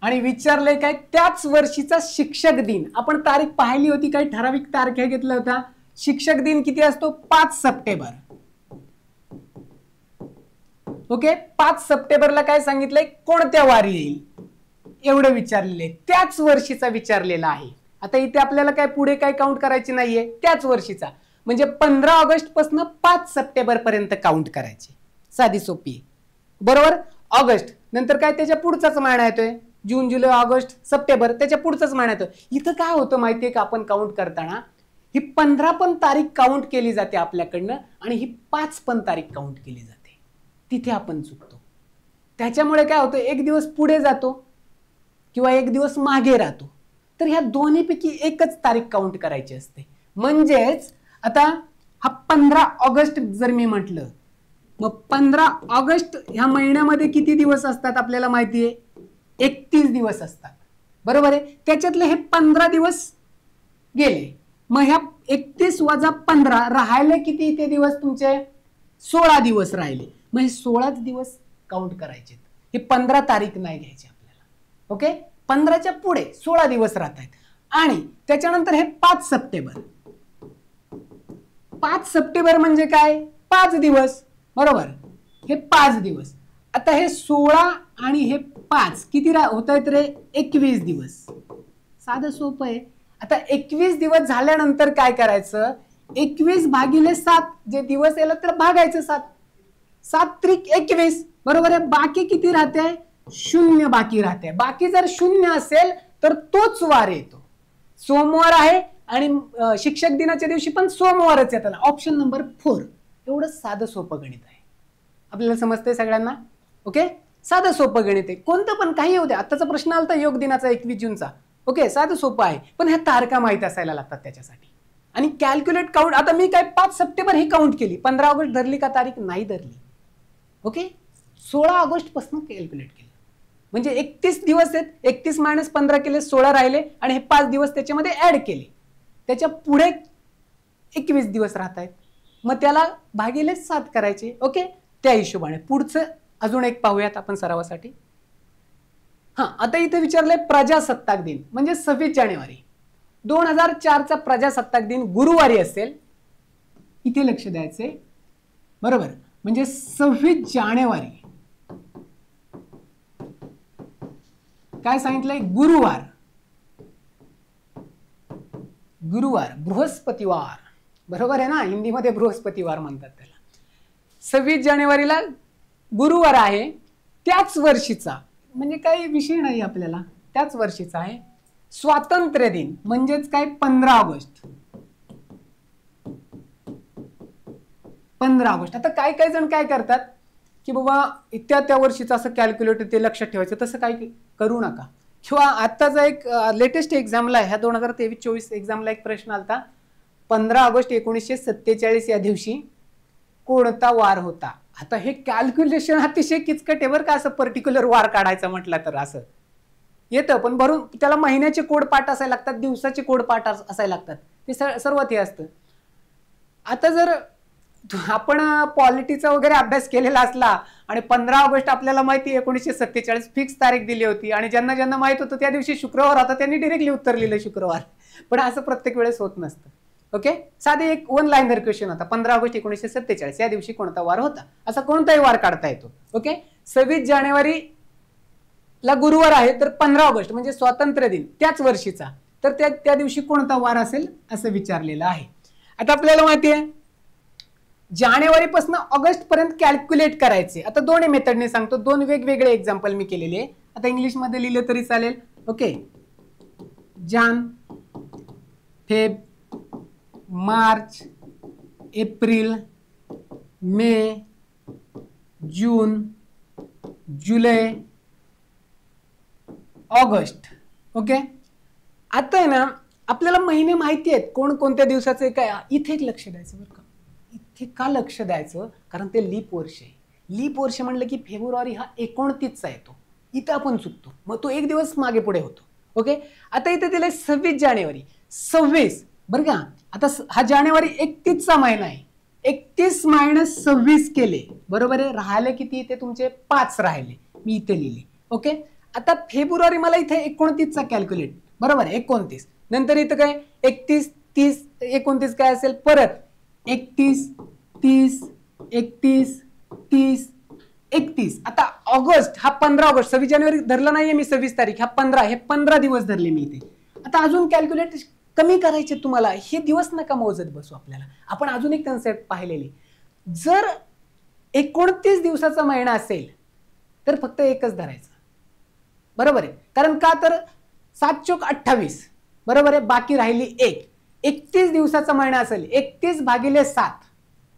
आणि विचारलंय काय? त्याच वर्षीचा शिक्षक दिन. आपण तारीख पाहिली होती, काही ठराविक तारखा घेतल्या होत्या. शिक्षक दिन किती असतो? 5 सप्टेंबर. ओके, 5 सप्टेंबरला काय सांगितलंय? कोणत्या वारी येईल एवढं विचारलेले, त्याच वर्षीचा विचारलेला आहे. आता इथे आपल्याला काय पुढे काय काउंट करायची नाहीये, त्याच वर्षीचा. म्हणजे 15 ऑगस्ट पासून 5 सप्टेंबर पर्यंत काउंट करायचे. साधी सोपी बरोबर. ऑगस्ट नंतर काय त्याच्या पुढचाच महिना येतोय, जून जुलै ऑगस्ट सप्टेंबर, त्याच्या पुढचाच महिना येतो. इथं काय होतं माहितीये का? आपण काउंट करताना ही 15 पण तारीख काउंट केली जाते आपल्याकडनं आणि ही 5 पण तारीख काउंट केली जाते. तिथे आपण चुकतो. त्याच्यामुळे काय होतं? एक दिवस पुढे जातो किंवा एक दिवस मागे राहतो. तर ह्या दोन्हीपैकी एकच तारीख काउंट करायची असते. म्हणजेच आता हा 15 ऑगस्ट जर मी म्हटलं, मग 15 ऑगस्ट ह्या महिन्यामध्ये किती दिवस असतात आपल्याला माहिती आहे? 31 दिवस असतात बरोबर आहे. त्याच्यातले हे 15 दिवस गेले, मग ह्या 31 वजा 15 राहिले किती इथे दिवस तुमचे? 16 दिवस राहिले. मग हे 16च दिवस काउंट करायचे. हे 15 तारीख नाही घ्यायची आपल्याला. ओके, 15च्या पुढे 16 दिवस राहत आहेत. आणि त्याच्यानंतर हे 5 सप्टेंबर. 5 सप्टेंबर म्हणजे काय? 5 दिवस बरोबर. हे 5 दिवस. आता हे 16 आणि हे 5 किती होत आहेत रे? 21 दिवस. साधं सोपं आहे. आता 21 दिवस झाल्यानंतर काय करायचं? 21 भागिले 7 जे दिवस येईल तर भागायचं 7. 7 त्रिक 21 बरोबर आहे. बाकी किती राहते? 0 बाकी राहते. बाकी जर 0 असेल तर तोच वार येतो. सोमवार आहे आणि शिक्षक दिनाच्या दिवशी पण सोमवारच येतात. Option number 4. एवढं साधं सोपं गणित आहे. आपल्याला समजतंय सगळ्यांना? ओके, साधं सोपं गणित आहे, कोणतं पण काही येऊ द्या. आताचा प्रश्न आलता योग दिनाचा 21 जूनचा. ओके, साधं सोपं आहे, पण ह्या तारखा माहित असायला लागतात त्याच्यासाठी. आणि कॅल्क्युलेट काउंट, आता मी काय 5 सप्टेंबर ही काउंट केली, 15 ऑगस्ट धरली का तारीख? नाही धरली. ओके, 16 ऑगस्ट पासून कॅल्क्युलेट केलं, म्हणजे 31 दिवस आहेत, 31 मायनस 15 केले, 16 राहिले, आणि हे 5 दिवस त्याच्यामध्ये ऍड केले, त्याच्या पुढे 21 दिवस राहत आहेत, मग त्याला भागिले 7 करायचे. ओके, त्या हिशोबाने पुढचं अजून एक पाहूयात आपण सरावासाठी. हा, आता इथे विचारलंय प्रजासत्ताक दिन, म्हणजे 26 जानेवारी 2004चा प्रजासत्ताक दिन गुरुवारी असेल, इथे लक्ष द्यायचे. बरोबर, म्हणजे 26 जानेवारी काय सांगितलंय? गुरुवार. गुरुवार, बृहस्पतिवार. बरोबर आहे ना, हिंदीमध्ये बृहस्पतिवार म्हणतात त्याला. 26 जानेवारीला गुरुवार आहे, त्याच वर्षीचा, म्हणजे काही विषय नाही आपल्याला, त्याच वर्षीचा आहे. स्वातंत्र्य दिन म्हणजेच काय? 15 ऑगस्ट. 15 ऑगस्ट. आता काय काय जण काय करतात की बाबा त्या वर्षीचं असं कॅल्क्युलेट ते लक्षात ठेवायचं, तसं काही करू नका. किंवा आत्ताचा एक लेटेस्ट एक्झामला ह्या 2023-24 एक्झामला एक प्रश्न आलता, 15 ऑगस्ट 1947 या दिवशी कोणता वार होता? आता हे कॅल्क्युलेशन अतिशय किचकट आहे बरं का, असं पर्टिक्युलर वार काढायचं म्हटलं तर असं येतं, पण भरून त्याला महिन्याचे कोड पाठ असायला लागतात, दिवसाचे कोड पाठ असायला लागतात, ते सर्वात हे असतं. आता जर आपण पॉलिटीचा वगैरे अभ्यास केलेला असला आणि 15 ऑगस्ट आपल्याला माहिती 1947 फिक्स तारीख दिली होती, आणि ज्यांना ज्यांना माहित होतं त्या दिवशी शुक्रवार होता त्यांनी डिरेक्टली उत्तर लिहिलं शुक्रवार, पण असं प्रत्येक वेळेस होत नसतं. ओके, साधे एक 1 लाईनर क्वेश्चन होता, 15 ऑगस्ट 1947 या दिवशी कोणता वार होता, असा कोणताही वार काढता येतो. ओके, 26 जानेवारी ला गुरुवार आहे, तर 15 ऑगस्ट म्हणजे स्वातंत्र्य दिन त्याच वर्षीचा, तर त्या दिवशी कोणता वार असेल असं विचारलेलं आहे. आता आपल्याला माहिती आहे जानेवारी पासून ऑगस्ट पर्यंत कॅल्क्युलेट करायचे. आता दोन्ही मेथडने सांगतो, दोन वेगवेगळे एक्झाम्पल मी केलेले आहे. आता इंग्लिश मध्ये लिहिलं तरी चालेल. ओके, जान, फेब, मार्च, एप्रिल, मे, जून, जुलै, ऑगस्ट. ओके, आता आहे ना आपल्याला महिने माहिती आहेत कोणकोणत्या दिवसाचे काय. इथे एक लक्ष द्यायचं बरं का, इथे का लक्ष द्यायचं? कारण ते लीप वर्ष आहे. लीप वर्ष म्हणलं की फेब्रुवारी हा 29चा येतो, इथं आपण चुकतो, मग तो एक दिवस मागे पुढे होतो. ओके, आता इथे दिलंय 26 जानेवारी, 26 बरं का. आता हा जानेवारी 31चा महिना आहे, 31 मायनस 26 केले, बरोबर आहे, राहिले किती? इथे तुमचे 5 राहिले, मी इथे लिहिले. ओके, आता फेब्रुवारी मला इथे 29चा कॅल्क्युलेट, बरोबर आहे, 29 नंतर इथं काय 31, 30, 29 काय असेल, परत 31, 30, 31, 30, 31. आता ऑगस्ट हा 15 ऑगस्ट, 26 जानेवारी धरला नाहीये मी, 26 तारीख, हा 15, हे 15 दिवस धरले मी इथे. आता अजून कॅल्क्युलेट कमी करायचे तुम्हाला, हे दिवस नका मोजत बसू. आपल्याला आपण अजून एक कन्सेप्ट पाहिलेली, जर 29 दिवसाचा महिना असेल तर फक्त एकच धरायचं, बरोबर आहे. कारण का तर 7 चोक 28, बरोबर आहे, बाकी राहिली 1. 31 दिवसाचा महिना असेल, 31 भागिले 7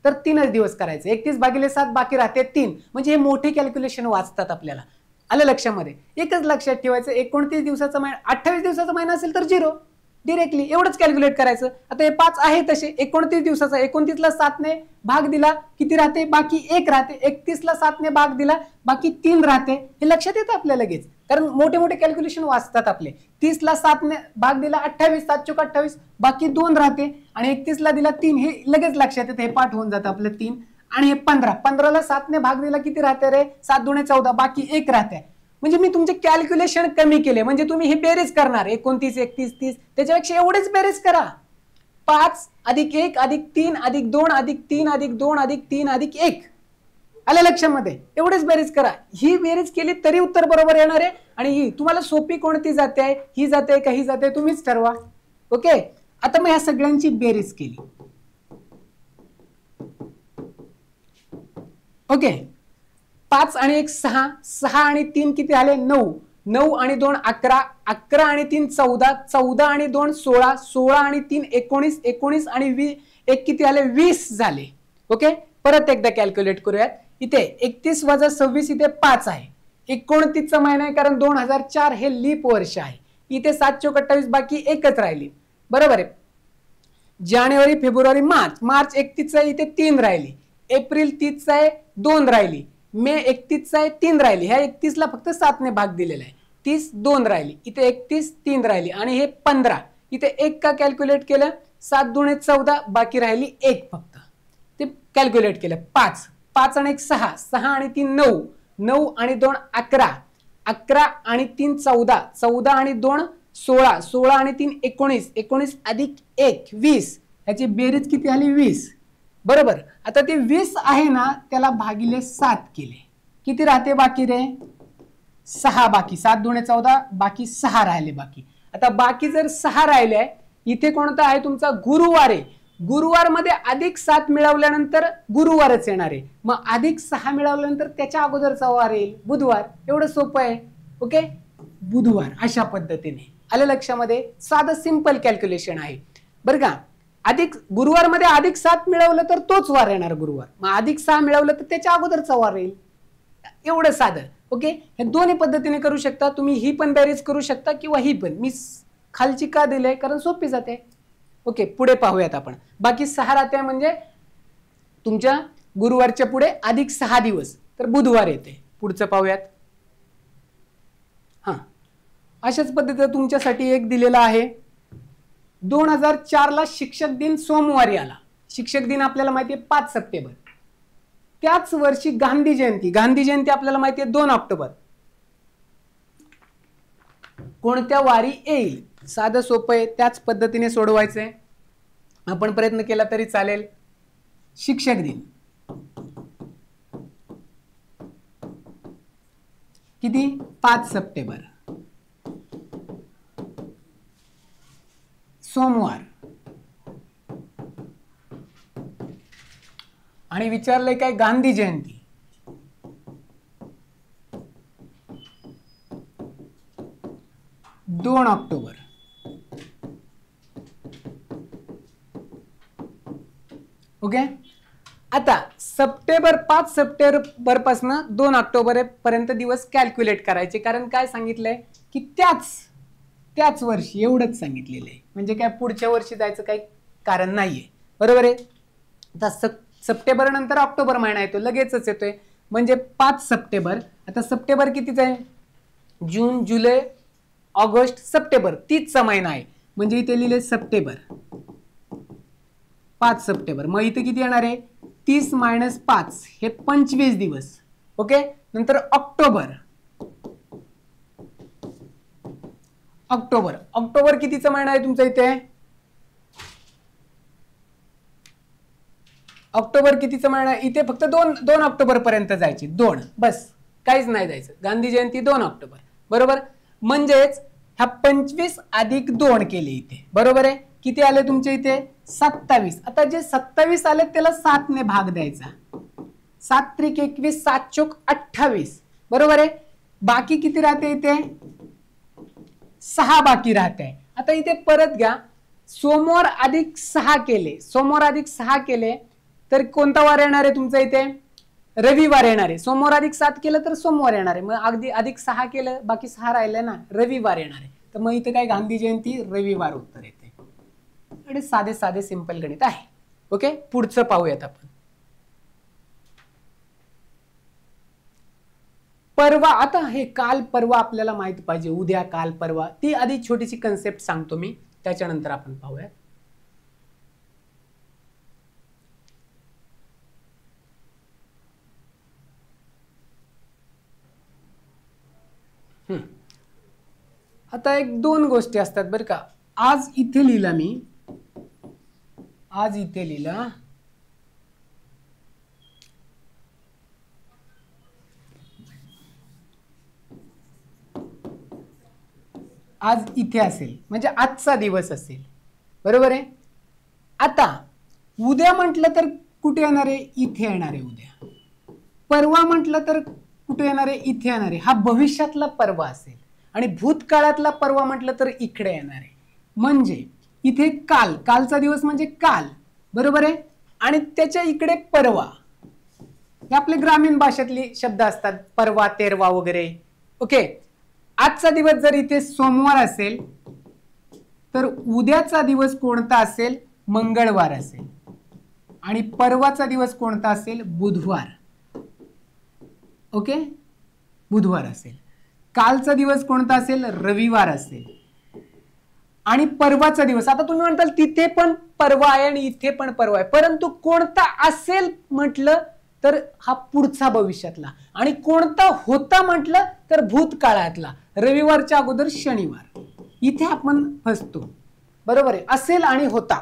तर 3च दिवस करायचे, 31 भागिले 7 बाकी राहते 3, म्हणजे हे मोठे कॅल्क्युलेशन वाचतात आपल्याला. आलं लक्षामध्ये? एकच लक्षात ठेवायचं, 29 दिवसाचा महिना, 28 दिवसाचा महिना असेल तर 0 डिरेक्टली एवढंच कॅल्क्युलेट करायचं. आता हे 5 आहे तसे, 29 दिवसाचा, 29ला 7ने भाग दिला किती राहते? बाकी 1 राहते. 31ला 7ने भाग दिला बाकी 3 राहते. हे लक्षात येतं आपल्याला लगेच, कारण मोठे मोठे कॅल्क्युलेशन वाचतात आपले. 30ला 7ने भाग दिला 28, 7 चोक 28, बाकी 2 राहते, आणि 31ला दिला 3, हे लगेच लक्षात येतं, हे पाठ होऊन जातं आपलं 3. आणि हे 15ला 7ने भाग दिला किती राहते रे? 7 दुणे 14, बाकी 1 राहते. म्हणजे मी तुमचे कॅल्क्युलेशन कमी केले, म्हणजे तुम्ही हे बेरीज करणार 29, 31, 30, त्याच्यापेक्षा एवढेच बेरीज करा. 5 अधिक 1 अधिक 3 अधिक 2 अधिक 3 अधिक 2 अधिक 3 अधिक 1. आलं लक्षामध्ये? एवढेच बेरीज करा. ही बेरीज केली तरी उत्तर बरोबर येणार आहे. आणि ही तुम्हाला सोपी कोणती जाते, ही जाते का ही जाते, तुम्हीच ठरवा. ओके, आता मग ह्या सगळ्यांची बेरीज केली. ओके, 5 आणि 1 6, 6 आणि 3 किती झाले? 9, 9 आणि 2 11, 11 आणि 3 14, 14 आणि 2 16, 16 आणि 3 19, 19 आणि 1 किती झाले? 20 झाले. ओके, परत एकदा कॅल्क्युलेट करूयात. इथे 31 वजा 26 इथे 5 आहे. 29चा महिना आहे कारण 2004 हे लीप वर्ष आहे. इथे 7 चोक 28 बाकी एकच राहिली. बरोबर आहे. जानेवारी फेब्रुवारी मार्च, मार्च 31 आहे इथे 3 राहिली. एप्रिल 30 आहे 2 राहिली. मे 31 आहे 3 राहिली. ह्या 31 ला फक्त 7 ने भाग दिलेला आहे. 30 2 राहिली. इथे 31 3 राहिली आणि हे 15. इथे 1 का कॅल्क्युलेट केलं 7 दुणे 14 बाकी राहिली 1 फक्त. ते कॅल्क्युलेट केलं 5. 5 आणि 1 6, 6 आणि 3 9, 9 आणि 2 11, 11 आणि 3 14, 14 आणि 2 16, 16 आणि 3 19, 19 अधिक 1 20. ह्याची बेरीज किती आली 20. बरोबर. आता ते 20 आहे ना त्याला भागिले 7 केले. किती राहते बाकी रे 6 बाकी. 7 दुणे 14 बाकी 6 राहिले बाकी. आता बाकी जर 6 राहिले इथे कोणता आहे तुमचा गुरुवार आहे. गुरुवार मध्ये अधिक 7 मिळवल्यानंतर गुरुवारच येणार आहे. मग अधिक 6 मिळवल्यानंतर त्याच्या अगोदरचा वार येईल बुधवार. एवढं सोपं आहे. ओके बुधवार अशा पद्धतीने आलं लक्षामध्ये. साधं सिंपल कॅल्क्युलेशन आहे बरं का. अधिक गुरुवार मध्ये अधिक 7 मिळवलं तर तोच वार येणार गुरुवार. मग अधिक 6 मिळवलं तर त्याच्या अगोदरचा वार येईल. एवढं साधं. ओके हे दोन्ही पद्धतीने करू शकता तुम्ही. ही पण बेरीज करू शकता किंवा ही पण. मी खालची का दिले कारण सोपी जाते. ओके पुढे पाहूयात आपण. बाकी 6 राहते म्हणजे तुमच्या गुरुवारच्या पुढे अधिक 6 दिवस तर बुधवार येते. पुढचं पाहूयात. हा अशाच पद्धतीने तुमच्यासाठी एक दिलेला आहे. 2004 ला शिक्षक दिन सोमवारी आला. शिक्षक दिन आपल्याला माहिती आहे 5 सप्टेंबर. त्याच वर्षी गांधी जयंती. गांधी जयंती आपल्याला माहिती आहे 2 ऑक्टोबर. कोणत्या वारी येईल. साधं सोपं आहे. त्याच पद्धतीने सोडवायचंय. आपण प्रयत्न केला तरी चालेल. शिक्षक दिन किती 5 सप्टेंबर सोमवार. आणि विचारलंय काय गांधी जयंती 2 ऑक्टोबर. ओके आता सप्टेंबर 5 सप्टेंबर पासून 2 ऑक्टोबर पर्यंत दिवस कॅल्क्युलेट करायचे. कारण काय सांगितलंय की त्याच वर्षी एवढंच सांगितलेलं आहे. म्हणजे काय पुढच्या वर्षी जायचं काही कारण नाहीये. बरोबर आहे. आता सप्टेंबर नंतर ऑक्टोबर महिना येतो लगेचच येतोय म्हणजे 5 सप्टेंबर. आता सप्टेंबर कितीच आहे जून जुलै ऑगस्ट सप्टेंबर 30चा महिना आहे म्हणजे इथे लिहिले सप्टेंबर 5 सप्टेंबर. मग इथे किती येणार आहे 30 - 5 हे 25 दिवस. ओके नंतर ऑक्टोबर. ऑक्टोबर ऑक्टोबर कितीचा महिना आहे तुमचा इथे ऑक्टोबर कितीचा महिना इथे फक्त 2 ऑक्टोबर पर्यंत जायचे 2 बस काहीच नाही जायचं. गांधी जयंती 2 ऑक्टोबर बरोबर. म्हणजेच ह्या 25 अधिक 2 केले इथे. बरोबर आहे. किती आले तुमचे इथे 27. आता जे 27 आले त्याला 7 ने भाग द्यायचा. 7 त्रिक 21 7 चोक 28 बरोबर आहे. बाकी किती राहते इथे 6 बाकी राहते. आता इथे परत घ्या. सोमवार अधिक 6 केले. सोमवार अधिक 6 केले तर कोणता वार येणार आहे तुमचा इथे रविवार येणार आहे. सोमवार अधिक 7 केलं तर सोमवार येणार आहे. मग अगदी अधिक 6 केलं बाकी 6 राहिले ना रविवार येणार आहे. तर मग इथे काय गांधी जयंती रविवार उत्तर येते. आणि साधे साधे सिंपल गणित आहे. ओके पुढचं पाहूयात आपण. परवा. आता हे काल परवा आपल्याला माहित पाहिजे. उद्या काल परवा ती आधी छोटीशी कन्सेप्ट सांगतो मी त्याच्यानंतर आपण पाहूयात. आता 1-2 गोष्टी असतात बरं का. आज इथे लिहिला मी. आज इथे लिहिला आज इथे असेल म्हणजे आजचा दिवस असेल बरोबर आहे. आता उद्या म्हटलं तर कुठे येणार आहे इथे येणार आहे उद्या. परवा म्हटलं तर कुठे येणार आहे इथे येणार आहे. हा भविष्यातला परवा असेल आणि भूतकाळातला परवा म्हटलं तर इकडे येणार आहे. म्हणजे इथे कालचा दिवस म्हणजे काल बरोबर आहे आणि त्याच्या इकडे परवा हे आपले ग्रामीण भाषेतले शब्द असतात, परवा, तेरवा वगैरे. ओके, आजचा दिवस जर इथे सोमवार असेल तर उद्याचा दिवस कोणता असेल? मंगळवार असेल. आणि परवाचा दिवस कोणता असेल? बुधवार. ओके, बुधवार असेल. कालचा दिवस कोणता असेल? रविवार असेल. आणि परवाचा दिवस, आता तुम्ही म्हणताल तिथे पण परवा आहे आणि इथे पण परवा आहे, परंतु कोणता असेल म्हटलं तर हा पुढचा भविष्यातला, आणि कोणता होता म्हटलं तर भूतकाळातला. रविवारच्या अगोदर शनिवार, इथे आपण फसतो. बरोबर आहे. असेल आणि होता.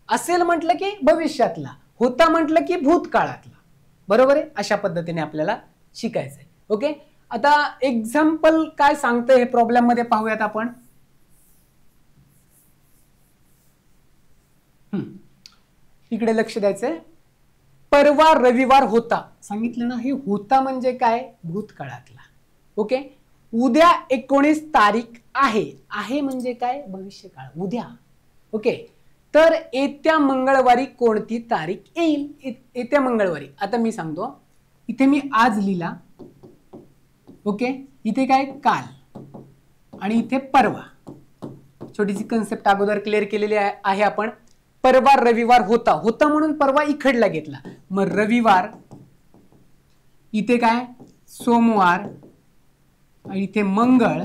असेल म्हटलं की भविष्यातला, होता म्हटलं की भूतकाळातला. बरोबर आहे. अशा पद्धतीने आपल्याला शिकायचंय. ओके, आता एक्झाम्पल काय सांगतंय हे प्रॉब्लेम मध्ये पाहूयात आपण. इकडे लक्ष द्यायचंय. परवा रविवार होता सांगितलं ना, हे होता म्हणजे काय? भूतकाळातला. ओके, उद्या 19 तारीख आहे. आहे म्हणजे काय? भविष्यकाळ, उद्या. ओके, तर येत्या मंगळवारी कोणती तारीख येईल? येत्या मंगळवारी. आता मी सांगतो, इथे मी आज लिहिला. ओके, इथे काय? काल. आणि इथे परवा. छोटीशी कन्सेप्ट अगोदर क्लिअर केलेली आहे आपण. परवा रविवार होता, होता म्हणून परवा इकडला घेतला. मग रविवार, इथे काय? सोमवार, आणि इथे मंगळ.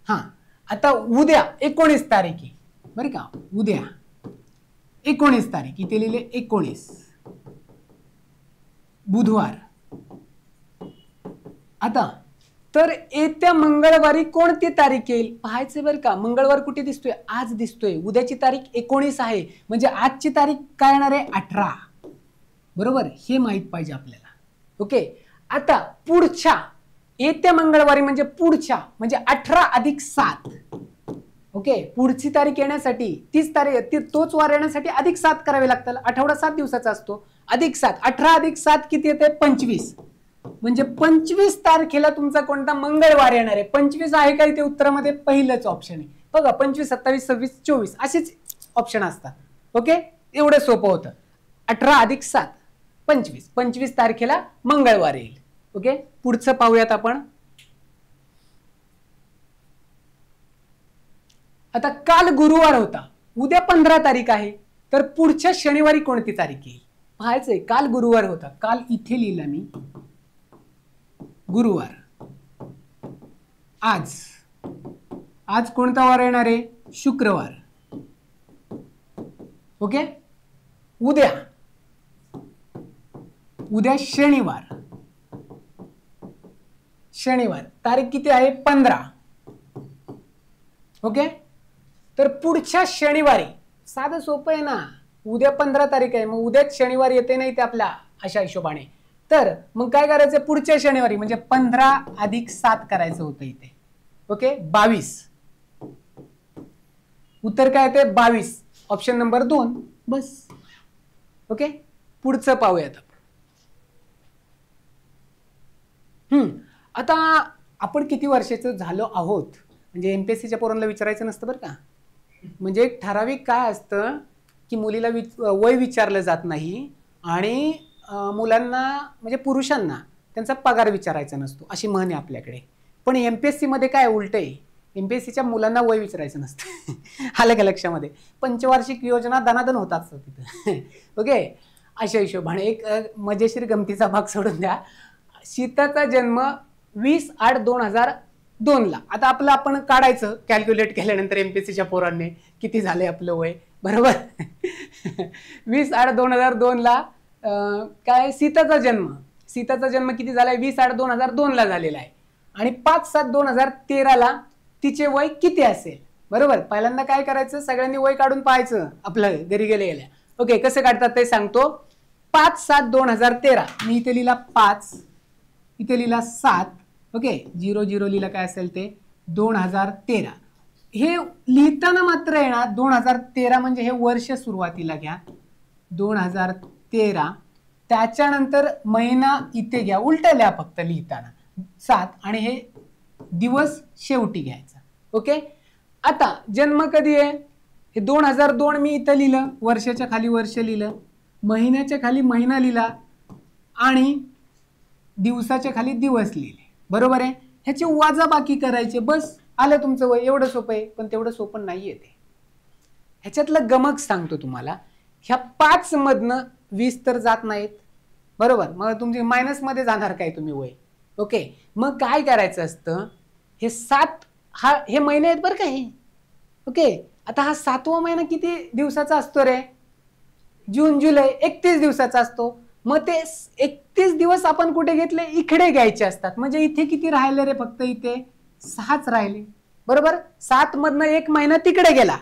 हा, आता उद्या 19 तारीख आहे बरं का. उद्या 19 तारीख, इथे लिहिले 19. बुधवार. आता तर येत्या मंगळवारी कोणती तारीख येईल पाहायचं बरं का. मंगळवार कुठे दिसतोय? आज दिसतोय. उद्याची तारीख 19 आहे, म्हणजे आजची तारीख काय येणार आहे? 18. बरोबर, हे माहित पाहिजे आपल्याला. ओके, आता पुढच्या येत्या मंगळवारी म्हणजे पुढच्या, म्हणजे 18 अधिक 7. ओके, पुढची तारीख येण्यासाठी तीच तारीख, तोच वार येण्यासाठी अधिक 7 करावे लागतात. आठवडा 7 दिवसाचा असतो. अधिक 7, 18 अधिक 7 किती येते? 25. म्हणजे 25 तारखेला तुमचा कोणता मंगळवार येणार आहे? 25 आहे का इथे उत्तरामध्ये? पहिलंच ऑप्शन आहे बघा. 25, 27, 26, 24 असेच ऑप्शन असतात. ओके, एवढं सोपं होतं. 18 अधिक 7 25. 25 तारखेला मंगळवार येईल. ओके, पुढचं पाहूयात आपण. आता काल गुरुवार होता, उद्या 15 तारीख आहे, तर पुढच्या शनिवारी कोणती तारीख येईल पाहायचंय. काल गुरुवार होता, काल इथे लिहिला मी गुरुवार. आज, आज कोणता वार येणार आहे? शुक्रवार. ओके, उद्या, उद्या शनिवार. शनिवार तारीख किती आहे? 15. ओके, तर पुढच्या शनिवारी, साधं सोपं आहे ना. उद्या 15 तारीख आहे, मग उद्याच शनिवार येते नाही ते आपल्या अशा हिशोबाने. तर मग काय करायचं? पुढच्या शनिवारी म्हणजे 15 अधिक 7 करायचं होतं इथे. ओके, 22. उत्तर काय येते? 22. Option number 2. बस. ओके, पुढचं पाहूयात आपण. आता आपण किती वर्षाचं झालो आहोत म्हणजे एमपीएससीच्या पोरांना विचारायचं नसतं बरं का. म्हणजे एक ठराविक काय असतं की मुलीला वय विचारलं जात नाही, आणि मुलांना म्हणजे पुरुषांना त्यांचा पगार विचारायचा नसतो, अशी म्हण आहे आपल्याकडे. पण एमपीएससी मध्ये काय उलट आहे, एमपीएससीच्या मुलांना वय विचारायचं नसतं. आलं का लक्षामध्ये? पंचवार्षिक योजना दनादन होतात तिथं. ओके, अशा हिशोबाने एक मजेशीर गमतीचा भाग सोडून द्या. सीताचा जन्म 20/8/2002 ला. आता आपलं आपण काढायचं कॅल्क्युलेट केल्यानंतर एमपीएससीच्या पोरांनी किती झाले आपलं वय. बरोबर. 20/8/2002 ला काय सीताचा जन्म किती झालाय? 20/8/2002 ला झालेला आहे. आणि 5/7/2013 ला तिचे वय किती असेल? बरोबर. पहिल्यांदा काय करायचं, सगळ्यांनी वय काढून पाहायचं आपलं घरी गेल्या. ओके, कसं काढतात ते सांगतो. 5/7/2013 मी इथे लिहिला 5, इथे लिहिला 7. ओके, 0 लिहिला काय असेल ते 2013. हे लिहिताना मात्र आहे ना 2013 म्हणजे हे वर्ष सुरुवातीला घ्या 2013, त्याच्यानंतर महिना इथे घ्या, उलट लिहा फक्त लिहिताना 7, आणि हे दिवस शेवटी घ्यायचा. ओके, आता जन्म कधी आहे? हे 2002 मी इथं लिहिलं, वर्षाच्या खाली वर्ष लिहिलं, महिन्याच्या खाली महिना लिहिला, आणि दिवसाच्या खाली दिवस लिहिले, बरोबर आहे. ह्याची वजाबाकी करायचे, बस आलं तुमचं वय. एवढं सोपं आहे, पण तेवढं सोपं नाहीये ते. ह्याच्यातलं गमक सांगतो तुम्हाला. ह्या 5 मधनं 20 तर जात नाहीत, बरोबर. मग तुमची मायनस मध्ये जाणार काय तुम्ही वय. ओके, मग काय करायचं असतं, हे 7 हे महिने आहेत बरं का हे. ओके, आता हा 7वा महिना किती दिवसाचा असतो रे? जून जुलै 31 दिवसाचा असतो. मग ते 31 दिवस आपण कुठे घेतले? इकडे घ्यायचे असतात. म्हणजे इथे किती राहिले रे? फक्त इथे 6च राहिले, बरोबर. 7 मधनं 1 महिना तिकडे गेला,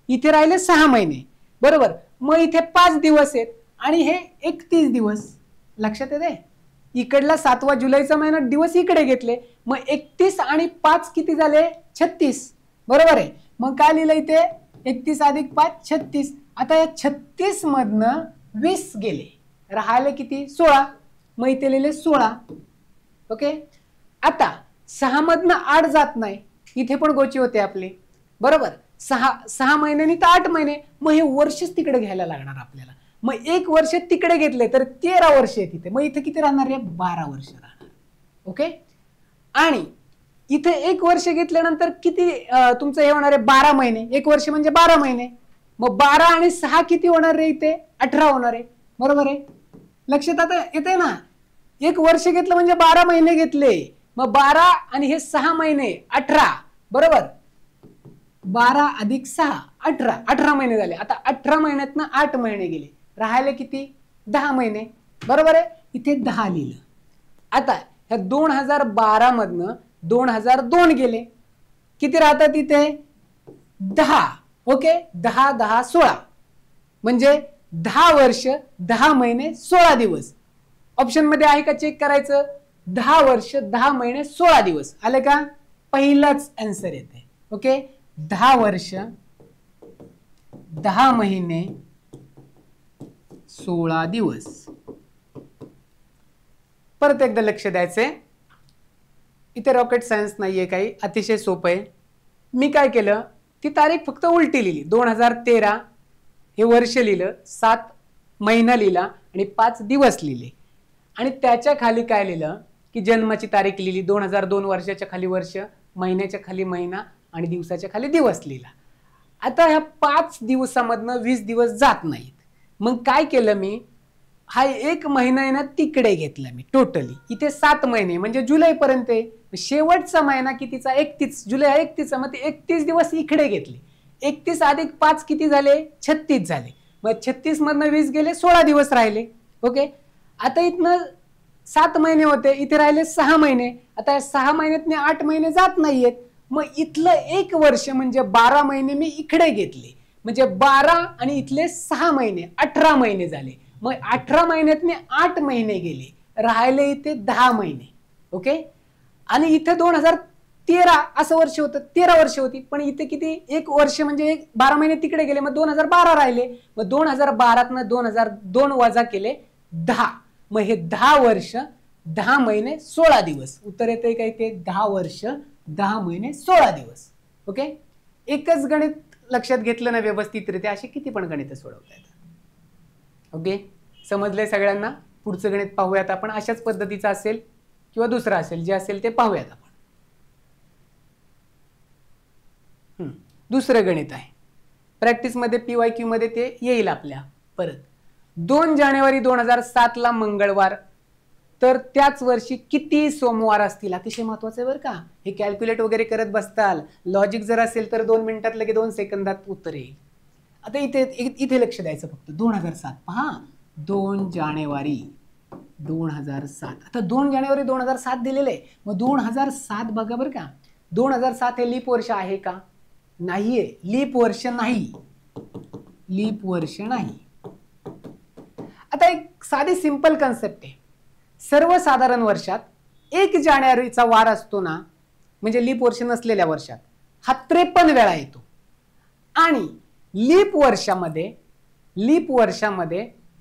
इथे राहिले 6 महिने, बरोबर. मग इथे 5 दिवस आहेत आणि हे 31 दिवस. लक्षात येते? इकडला 7वा जुलैचा महिना दिवस इकडे घेतले, मग 31 आणि 5 किती झाले? 36, बरोबर आहे. मग काय लिहिलं इथे? 31 अधिक 5 36. आता या 36 मधनं 20 गेले, राहिले किती? 16. मग इथे लिहिले 16. ओके, आता 6 मधनं 8 जात नाही, इथे पण गोची होते आपले, बरोबर. 6 महिन्यांनी तर 8 महिने, मग हे वर्षच तिकडे घ्यायला लागणार आपल्याला. मग 1 वर्ष तिकडे घेतले तर 13 वर्ष आहे तिथे. मग इथे किती राहणार आहे? 12 वर्ष राहणार. ओके, आणि इथे 1 वर्ष घेतल्यानंतर किती तुमचं हे होणार आहे? 12 महिने. 1 वर्ष म्हणजे 12 महिने. मग 12 आणि 6 किती होणार रे? इथे 18 होणार आहे, बरोबर आहे. लक्षात आता येते ना? 1 वर्ष घेतलं म्हणजे 12 महिने घेतले, मग 12 आणि हे 6 महिने 18, बरोबर. 12 अधिक 6 18, 18 महिने झाले. आता 18 महिन्यातनं 8 महिने गेले, राहिले किती? 10 महिने, बरोबर आहे. इथे 10 लिहिलं. आता ह्या 2012 मधनं 2002 गेले, किती राहतात इथे? 10. ओके, 10 10 16, म्हणजे 10 वर्ष 10 महिने 16 दिवस. ऑप्शन मध्ये आहे का? चेक करायचं. 10 वर्ष 10 महिने 16 दिवस आले का? पहिलाच आन्सर येते. ओके, 10 वर्ष 10 महिने 16 दिवस. परत एकदा लक्ष द्यायचंय, इथे रॉकेट सायन्स नाहीये काही, अतिशय सोपं आहे. मी काय केलं, ती तारीख फक्त उलटी लिहिली. 2013 हे वर्ष लिहिलं, 7 महिना लिहिला आणि 5 दिवस लिहिले. आणि त्याच्या खाली काय लिहिलं की जन्माची तारीख लिहिली. 2002 वर्षाच्या खाली वर्ष, महिन्याच्या खाली महिना आणि दिवसाच्या खाली दिवस लिहिला. आता ह्या 5 दिवसामधनं 20 दिवस जात नाहीत. मग काय केलं मी, हा 1 महिना आहे ना तिकडे घेतला मी टोटली. इथे 7 महिने म्हणजे जुलै पर्यंत आहे. शेवटचा महिना कितीचा? 31. जुलै हा 31, मग ते 31 दिवस इकडे घेतले. 31 अधिक 5 किती झाले? 36 झाले. मग 36 मधनं 20 गेले, 16 दिवस राहिले. ओके, आता इथनं 7 महिने होते, इथे राहिले 6 महिने. आता 6 महिन्यातने 8 महिने जात नाहीयेत. मग इथलं 1 वर्ष म्हणजे 12 महिने मी इकडे घेतले, म्हणजे 12 आणि इथले 6 महिने 18 महिने झाले. मग 18 महिन्यातने 8 महिने गेले, राहिले इथे 10 महिने. ओके, आणि इथे 2013 असं वर्ष होतं, 13 वर्ष होती. पण इथे किती? 1 वर्ष म्हणजे 12 महिने तिकडे गेले, मग 2012 राहिले. मग 2012तनं 2002 वजा केले 10, मग हे 10 वर्ष 10 महिने 16 दिवस. उत्तर येते काय ते? 10 वर्ष 10 महिने 16 दिवस. ओके, एकच गणित लक्षात घेतलं ना व्यवस्थितरित्या, असे किती पण गणित सोडवता येतात. ओके, समजलंय सगळ्यांना? पुढचं गणित पाहूयात आपण. अशाच पद्धतीचं असेल किंवा दुसरं असेल, जे असेल ते पाहूयात आपण. दुसरं गणित आहे, प्रॅक्टिसमध्ये PYQ मध्ये ते येईल आपल्या परत. 2 जानेवारी 2007 ला मंगळवार, तर त्याच वर्षी किती सोमवार असतील? अतिशय महत्वाचं आहे बरं का. हे कॅल्क्युलेट वगैरे करत बसताल, लॉजिक जर असेल तर 2 मिनिटात लगे 2 सेकंदात उत्तर येईल. आता इथे लक्ष द्यायचं फक्त. 2007 पहा, 2 जानेवारी 2007. आता 2 जानेवारी 2007 दिलेलं आहे, मग 2007 बघा बरं का. 2007 हे लीप वर्ष आहे का? नाहीये, लीप वर्ष नाही, लीप वर्ष नाही. आता एक साधी सिंपल कन्सेप्ट आहे. सर्वसाधारण वर्षात 1 जानेवारीचा वार असतो ना, म्हणजे लीप वर्ष नसलेल्या वर्षात हा 53 वेळा येतो. आणि लीप वर्षामध्ये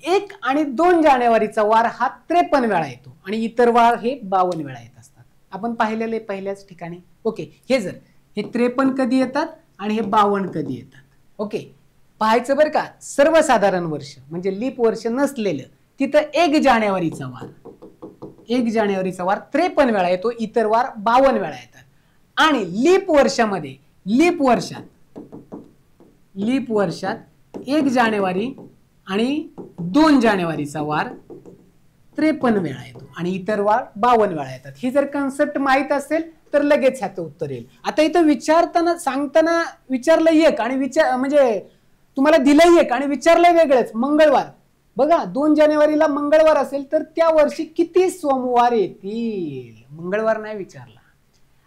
1 आणि 2 जानेवारीचा वार हा 53 वेळा येतो आणि इतर वार हे 52 वेळा येत असतात. आपण पाहिलेले पहिल्याच ठिकाणी. ओके, हे 53 कधी येतात आणि हे 52 कधी येतात. ओके, पाहायचं बरं का. सर्वसाधारण वर्ष म्हणजे लीप वर्ष नसलेलं तिथं 1 जानेवारीचा वार 1 जानेवारीचा वार 53 वेळा येतो, इतर वार 52 वेळा येतात. आणि लीप वर्षात 1 जानेवारी आणि 2 जानेवारीचा वार 53 वेळा येतो आणि इतर वार 52 वेळा येतात. ही जर कन्सेप्ट माहित असेल तर लगेच ह्याचं उत्तर येईल. आता इथं विचारताना सांगताना विचारलं एक आणि म्हणजे तुम्हाला दिलं एक आणि विचारलं वेगळंच. मंगळवार बघा, 2 जानेवारीला मंगळवार असेल तर त्या वर्षी किती सोमवार येतील? मंगळवार नाही विचारला.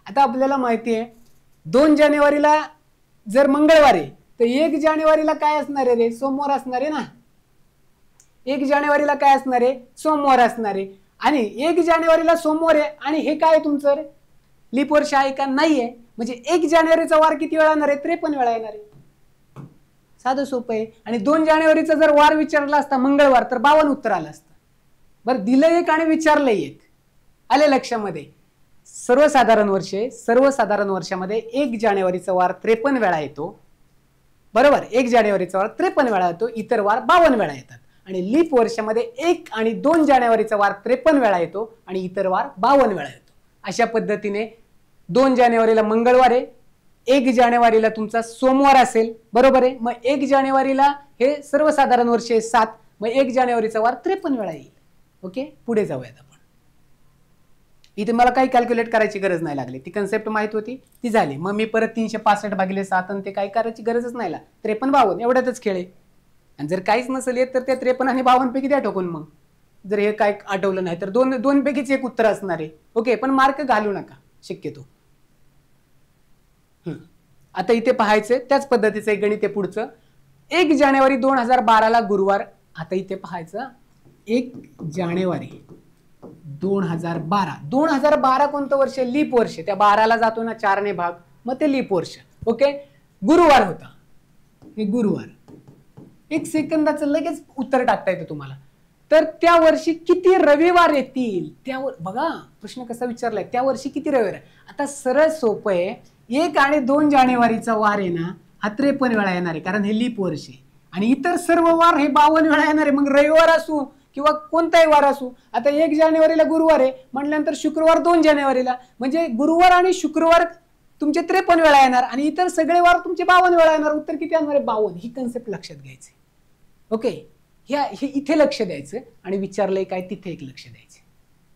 आता आपल्याला माहिती आहे 2 जानेवारीला जर मंगळवार आहे तर 1 जानेवारीला काय असणार आहे रे? सोमवार असणार आहे ना. 1 जानेवारीला काय असणार आहे? सोमवार असणार आहे. आणि 1 जानेवारीला सोमवार आहे आणि हे काय तुमचं लीप वर्ष आहे का? नाहीये. म्हणजे 1 जानेवारीचा वार किती वेळा येणार आहे? 53 वेळा येणार आहे. साधं सोपं आहे. आणि 2 जानेवारीचा जर वार विचारला असता मंगळवार तर 52 उत्तर आलं असतं. बरं, दिलं एक आणि विचारलं एक. आले लक्षामध्ये? सर्वसाधारण वर्षामध्ये 1 जानेवारीचा वार 53 वेळा येतो. बरोबर, 1 जानेवारीचा वार 53 वेळा येतो, इतर वार 52 वेळा येतात. आणि लीप वर्षामध्ये 1 आणि 2 जानेवारीचा वार 53 वेळा येतो आणि इतर वार 52 वेळा येतो. अशा पद्धतीने 2 जानेवारीला मंगळवार आहे, 1 जानेवारीला तुमचा सोमवार असेल. बरोबर आहे. मग 1 जानेवारीला हे सर्वसाधारण वर्ष आहे 7, मग 1 जानेवारीचा वार 53 वेळा येईल. ओके, पुढे जाऊयात आपण. इथे मला काही कॅल्क्युलेट करायची गरज नाही लागली. ती कन्सेप्ट माहित होती, ती झाली. मग मी परत 365 भागिले 7 आणि ते काही करायची गरजच नाही. 53 52 एवढ्यातच खेळ आहे. आणि जर काहीच नसेल येत तर त्या 53 आणि 52 पैकी द्या ठोकून. मग जर हे काय आठवलं नाही तर दोन पैकीच एक उत्तर असणार आहे. ओके, पण मार्क घालू नका शक्यतो. आता इथे पाहायचं त्याच पद्धतीचं एक गणित आहे पुढचं. 1 जानेवारी 2012ला गुरुवार. आता इथे पाहायचं 1 जानेवारी 2012 कोणतं वर्ष? लीप वर्ष. त्या 12ला जातो ना 4 ने भाग, मग ते लीप वर्ष. ओके, गुरुवार होता. हे गुरुवार. 1 सेकंदाचं लगेच उत्तर टाकता येतं तुम्हाला. तर त्या वर्षी किती रविवार येतील? त्यावर बघा प्रश्न कसा विचारलाय, त्या वर्षी किती रविवार. आता सरळ सोपं आहे. 1 आणि 2 जानेवारीचा वार आहे ना, हा 53 वेळा येणार आहे कारण हे लीप वर्ष आहे. आणि इतर सर्व वार हे 52 वेळा येणार आहे. मग रविवार असू किंवा कोणताही वार असू. आता 1 जानेवारीला गुरुवार आहे म्हटल्यानंतर शुक्रवार 2 जानेवारीला, म्हणजे गुरुवार आणि शुक्रवार तुमचे 53 वेळा येणार आणि इतर सगळे वार तुमचे 52 वेळा येणार. उत्तर किती येणार आहे? 52. ही कन्सेप्ट लक्षात घ्यायची. ओके, हे इथे लक्ष द्यायचं आणि विचारलंय काय तिथे एक लक्ष द्यायचं.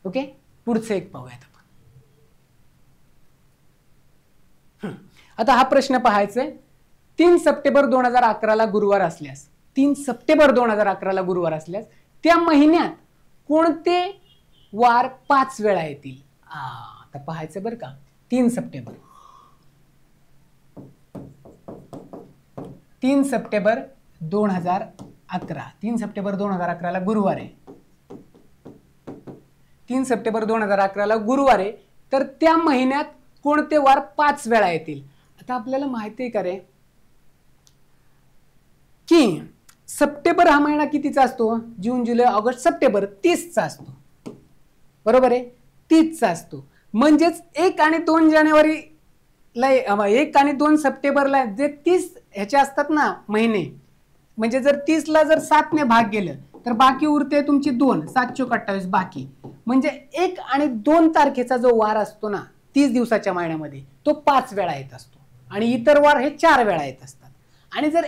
ओके, पुढचं एक पाहूयात आपण. आता हा प्रश्न पाहायचा. 3 सप्टेंबर 2011ला गुरुवार असल्यास 3 सप्टेंबर 2011ला गुरुवार असल्यास त्या महिन्यात कोणते वार 5 वेळा येतील? आता पाहायचं बरं का. 3 सप्टेंबर 2011ला गुरुवार आहे. 3 सप्टेंबर 2011ला गुरुवार आहे. तर त्या महिन्यात कोणते वार 5 वेळा येतील? आता आपल्याला माहिती आहे का रे की सप्टेंबर हा महिना कितीचा असतो? जून जुलै ऑगस्ट सप्टेंबर 30चा असतो. बरोबर आहे, 30चा असतो. म्हणजेच 1 आणि 2 जानेवारीला 1 आणि 2 सप्टेंबरला जे 30 ह्याचे असतात ना महिने, म्हणजे जर 30ला जर 7 ने भाग गेलं तर बाकी उरते तुमची 2, 7 चोक 28 बाकी. म्हणजे 1 आणि 2 तारखेचा जो वार असतो ना 30 दिवसाच्या महिन्यामध्ये तो 5 वेळा येत असतो आणि इतर वार हे 4 वेळा येत असतात. आणि जर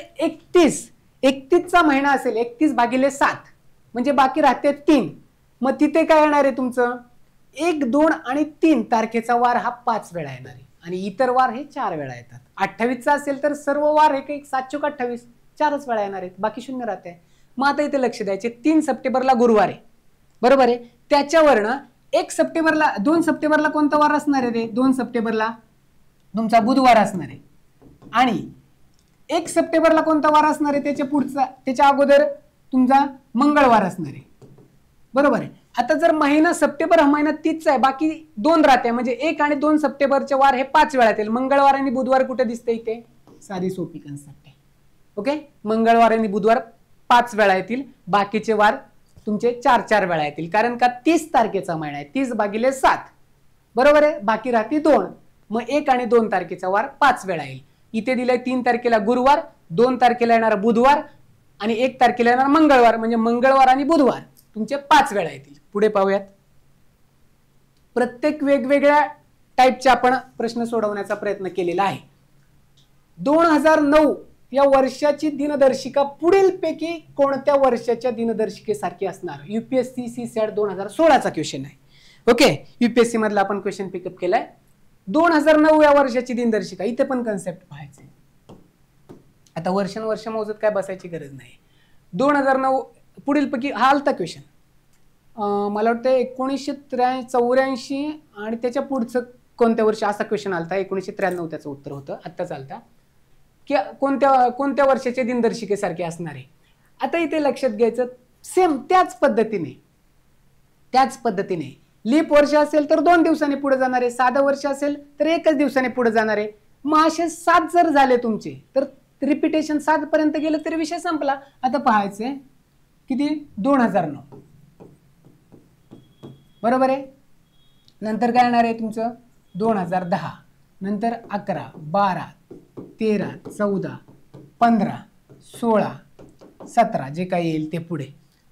31चा महिना असेल 31 भागिले 7 म्हणजे बाकी राहते 3, मग तिथे काय येणार आहे तुमचं 1, 2 आणि 3 तारखेचा वार हा 5 वेळा येणार आहे आणि इतर वार हे 4 वेळा येतात. 28चा असेल तर सर्व वार हे काही 7 चोक 28 4च वेळा येणार आहेत, बाकी 0 राहते. मग आता इथे लक्ष द्यायचे 3 सप्टेंबरला गुरुवार आहे. बरोबर आहे. त्याच्यावरनं 2 सप्टेंबरला कोणता वार असणार आहे रे? 2 सप्टेंबरला तुमचा बुधवार असणार आहे. आणि 1 सप्टेंबरला कोणता वार असणार आहे? त्याच्या अगोदर तुमचा मंगळवार असणार आहे. बरोबर आहे. आता जर महिना सप्टेंबर हा महिना 30चा आहे, बाकी 2 राहते, म्हणजे 1 आणि 2 सप्टेंबरचे वार हे 5 वेळा येतील. मंगळवार आणि बुधवार कुठे दिसते? इथे. साधी सोपी कन्सेप्ट आहे. ओके, मंगळवार आणि बुधवार 5 वेळा येतील, बाकीचे वार तुमचे 4 वेळा येतील. कारण का 30 तारखेचा महिना आहे. 30 भागिले 7 बरोबर आहे, बाकी राहते 2. मग 1 आणि 2 तारखेचा वार 5 वेळा येईल. इथे दिलंय 3 तारखेला गुरुवार, 2 तारखेला येणार बुधवार आणि 1 तारखेला येणार मंगळवार, म्हणजे मंगळवार आणि बुधवार तुमचे 5 वेळा येतील. पुढे पाहूयात. प्रत्येक वेगवेगळ्या टाईपचे आपण प्रश्न सोडवण्याचा प्रयत्न केलेला आहे. 2009 या वर्षाची दिनदर्शिका पुढीलपैकी कोणत्या वर्षाच्या दिनदर्शिकेसारखी असणार? UPSC CSAT 2016चा क्वेश्चन आहे. ओके, UPSC मधला आपण क्वेश्चन पिकअप केलाय. 2009 या वर्षाची दिनदर्शिका. इथे पण कन्सेप्ट पाहायचे. आता वर्ष मोजत काय बसायची गरज नाही. 2009 पुढीलपैकी हा आलता क्वेश्चन, मला वाटतं 1984 आणि त्याच्या पुढचं कोणत्या वर्षी असा क्वेश्चन आलता. 1993 त्याचं उत्तर होतं. आत्ता चालता की कोणत्या वर्षाच्या दिनदर्शिकेसारखे असणार आहे. आता इथे लक्षात घ्यायचं, सेम त्याच पद्धतीने लीप वर्ष असेल तर 2 दिवसांनी पुढे जाणार आहे, साधं वर्ष असेल तर 1च दिवसाने पुढे जाणार आहे. मग असे 7 जर झाले तुमचे तर रिपिटेशन 7 पर्यंत गेलं तरी विषय संपला. आता पाहायचंय किती? 2009 बरोबर आहे. नंतर काय येणार आहे तुमचं? 2010, नंतर 11, 12, 13, 14, 15, 16, 17 जे काही येईल ते पुढे.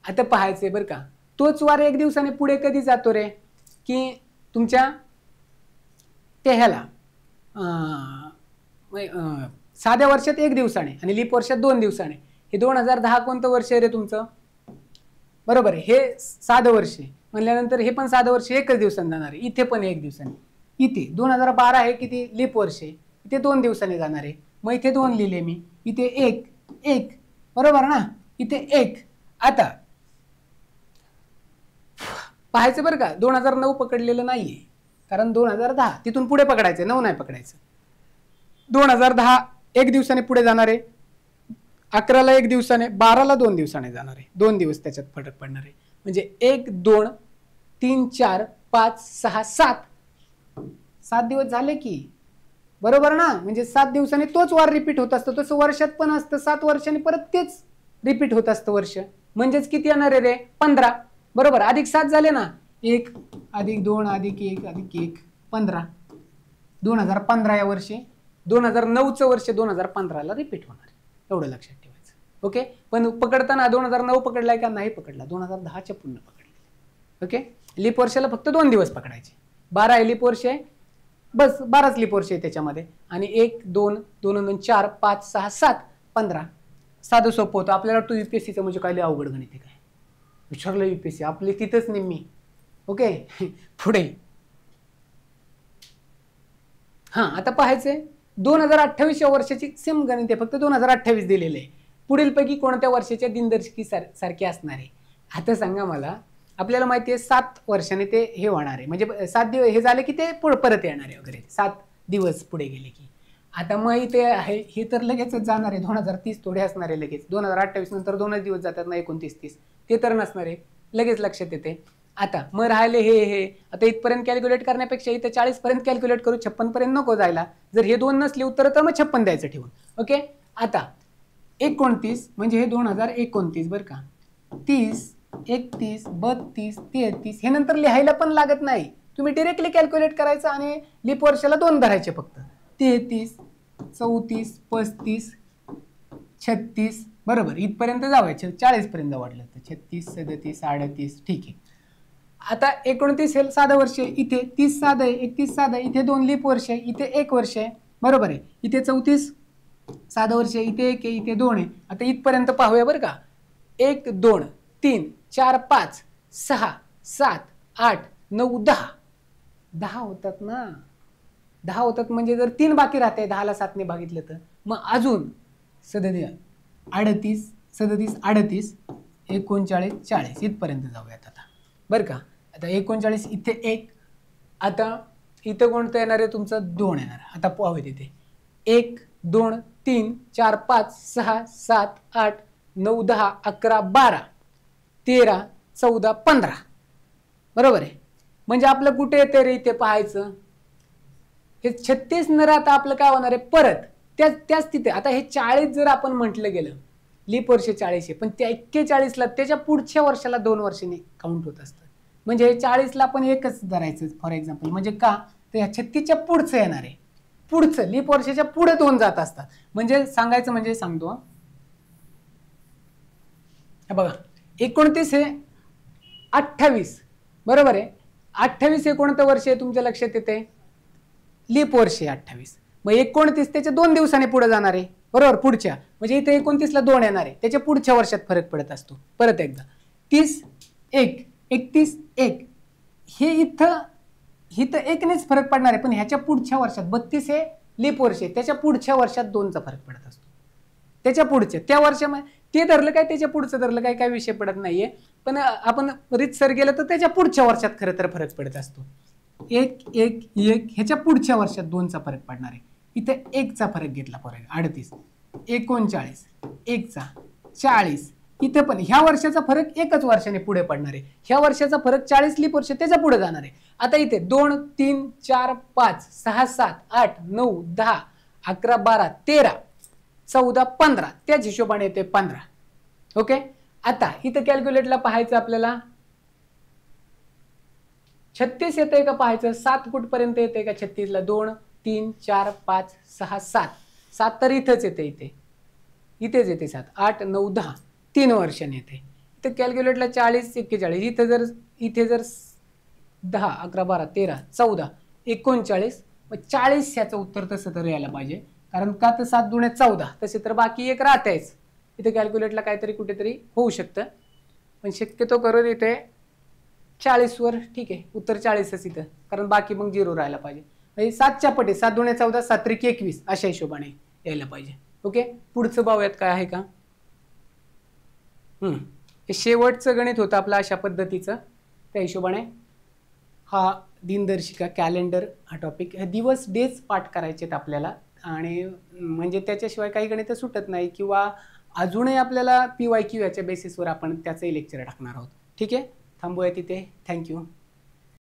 आता पाहायचंय बरं का, तोच वार 1 दिवसाने पुढे कधी जातो रे? की तुमच्या ते ह्याला साध्या वर्षात 1 दिवसाने आणि लीप वर्षात 2 दिवसाने. हे 2010 कोणतं वर्ष आहे रे तुमचं? बरोबर आहे, हे साधं वर्ष म्हणल्यानंतर हे पण साधं वर्ष 1च दिवसाने जाणार आहे. इथे पण 1 दिवसाने. इथे 2012 आहे किती? लीप वर्ष आहे, इथे 2 दिवसाने जाणार आहे. मग इथे 2 लिहिले मी, इथे 1 बरोबर ना, इथे 1. आता पाहायचं बरं का, 2009 पकडलेलं नाहीये, कारण 2010 तिथून पुढे पकडायचं, 9 नाही पकडायचं. 2010 1 दिवसाने पुढे जाणार आहे, 11ला 1 दिवसाने, 12ला 2 दिवसाने जाणार आहे. 2 दिवस त्याच्यात फरक पडणार आहे. म्हणजे 1, 2, 3, 4, 5, 6, 7 दिवस झाले की, बरोबर ना. म्हणजे 7 दिवसांनी तोच वार रिपीट होत असतो. तसं वर्षात पण असतं, 7 वर्षांनी परत तेच रिपीट होत असतं वर्ष. म्हणजेच किती येणार आहे रे? 15 बरोबर. अधिक 7 झाले ना, 1 अधिक 2 अधिक 1 अधिक 1 15. 2015 या वर्षी 2009चं वर्ष 2015ला रिपीट होणार आहे. एवढं लक्षात ठेवायचं. ओके, पण पकडताना 2009 पकडलाय का? नाही पकडला, 2010च्या पुन्हा पकडले. ओके, लीप वर्षाला फक्त 2 दिवस पकडायचे. 12 लीप वर्ष आहे, बस 12च लीप वर्ष आहे त्याच्यामध्ये. आणि 1, 2, 2, 2, 4, 5, 6, 7, 15. साधं सोपं होतं. आपल्याला वाटतं UPSCचं म्हणजे काय अवघड गणित आहे काय? विचारलं UPSC आपली तिथंच निम्मी. ओके पुढे आता पाहायचंय 2028 या वर्षाची सेम गणित आहे, फक्त 2028 दिलेले आहे. पुढीलपैकी कोणत्या वर्षाच्या दिनदर्शिकी सारखे असणार आहे? आता सांगा मला. आपल्याला माहिती आहे 7 वर्षाने ते हे होणार आहे, म्हणजे 7 दिवस हे झाले की ते परत येणार आहे वगैरे, 7 दिवस पुढे गेले की. आता मग इथे आहे हे तर लगेचच जाणार आहे. 2030 थोडे असणार आहे लगेच. 2028 नंतर 2च दिवस जातात ना, 29-30 ते तर नसणार आहे, लगेच लक्षात येते. आता मग राहिले हे आता इथपर्यंत कॅल्क्युलेट करण्यापेक्षा इथे 40 पर्यंत कॅल्क्युलेट करू, 56 पर्यंत नको जायला. जर हे 2 नसले उत्तर तर मग 56 द्यायचं ठेवून. ओके, आता 29 म्हणजे हे 2029 बरं का. 30, 31, 32, 33 हे नंतर लिहायला पण लागत नाही. तुम्ही डिरेक्टली कॅल्क्युलेट करायचं आणि लीप वर्षाला 2 धरायचे फक्त. 33, 34, 35, 36 बरोबर. इथपर्यंत जावायचे, 40 पर्यंत वाटलं तर 36, 37, 38 ठीक आहे. आता 29 हे साधं वर्ष आहे, इथे 30 साधं आहे, 31 साधं आहे, इथे 2 लीप वर्ष आहे, इथे 1 वर्ष आहे बरोबर आहे. इथे 34 साधं वर्ष आहे, इथे 1 आहे, इथे 2 आहे. आता इथपर्यंत पाहूया बरं का. 1, 2, 3, 4, 5, 6, 7, 8, 9, 10 होतात ना. 10 होतात म्हणजे जर 3 बाकी राहते, 10ला 7ने भागितलं तर मग अजून 37, 38, 39, 40 इथपर्यंत जाऊयात आता बरं का. आता 39 इथे 1, आता इथं कोणतं येणार आहे तुमचं? 2 येणार. आता पाहूया तिथे 1, 2, 3, 4, 5, 6, 7, 8, 9, 10, 11, 12, 13, 14, 15 बरोबर आहे. म्हणजे आपलं कुठे येते रे इथे पाहायचं. हे 36 न राहता आपलं काय होणार आहे परत त्याच तिथे. आता हे 40 जर आपण म्हटलं गेलं, लीप वर्ष 40 आहे, पण त्या 41ला त्याच्या पुढच्या वर्षाला 2 वर्षांनी काउंट होत असतं. म्हणजे हे 40ला आपण 1च धरायचं फॉर एक्झाम्पल. म्हणजे का तर ह्या 36च्या पुढचं येणार आहे, पुढचं लीप वर्षाच्या पुढे 2 जात असतात. म्हणजे सांगायचं म्हणजे सांगतो बघा, 29 हे 28, बरोबर आहे. 28 हे कोणतं वर्ष आहे तुमच्या लक्षात येते? लीप वर्ष आहे 28. मग 29 त्याच्या 2 दिवसाने पुढे जाणार आहे, बरोबर, पुढच्या. म्हणजे इथे 29ला 2 येणार आहे, त्याच्या पुढच्या वर्षात फरक पडत असतो. परत एकदा 30 1, 31 1, हे इथं 1नेच फरक पडणार आहे, पण ह्याच्या पुढच्या वर्षात 32 हे लीप वर्ष आहे, त्याच्या पुढच्या वर्षात 2चा फरक पडत असतो. त्याच्या पुढच्या त्या वर्षामध्ये ते धरलं काय, त्याच्या पुढचं धरलं काय, काय विषय पडत नाहीये. पण आपण रीतसर गेलं तर त्याच्या पुढच्या वर्षात खरं तर फरक पडत असतो. 1 1 1 ह्याच्या पुढच्या वर्षात 2चा फरक पडणार आहे. इथे 1चा फरक घेतला, फरक 38 39 1चा 40. इथे पण ह्या वर्षाचा फरक एकच वर्षाने पुढे पडणार आहे. ह्या वर्षाचा फरक 40 लीप वर्ष त्याच्या पुढे जाणार आहे. आता इथे 2 3 4 5 6 7 8 9 10 11 12 13 14 15 त्याच हिशोबाने येते 15. ओके. आता इथं कॅल्क्युलेटला पाहायचं आपल्याला 36 येते का पाहायचं, 7 कुठपर्यंत येते का 36ला? 2 3 4 5 6 7 7 तर इथेच येते, इथेच येते 7 8 9 10 3 वर्षांनी येते. इथं कॅल्क्युलेटला 40 41, इथे जर 10 11 12 13 14 39, मग 40 ह्याचं उत्तर तसं तर यायला पाहिजे, कारण का तर 7 दुणे 14, तसे तर बाकी एक राहतेच. इथे कॅल्क्युलेटला काहीतरी कुठेतरी होऊ शकतं, पण शक्यतो करून इथे 40 वर ठीक आहे, उत्तर 40च इथं, कारण बाकी मग 0 राहायला पाहिजे. म्हणजे 7च्या पटे 7 दुणे 14 7 त्रिक 21 अशा हिशोबाने यायला पाहिजे. ओके. पुढचं पाहूयात काय आहे का. हे शेवटचं गणित होतं आपलं अशा पद्धतीचं. त्या हिशोबाने हा दिनदर्शिका कॅलेंडर हा टॉपिक, हे दिवस डेज पाठ करायचे आहेत आपल्याला, आणि म्हणजे त्याच्याशिवाय काही गणित सुटत नाही, किंवा अजूनही आपल्याला PYQ याच्या बेसिसवर आपण त्याचंही लेक्चर टाकणार आहोत. ठीक आहे, थांबूया तिथे. थँक्यू.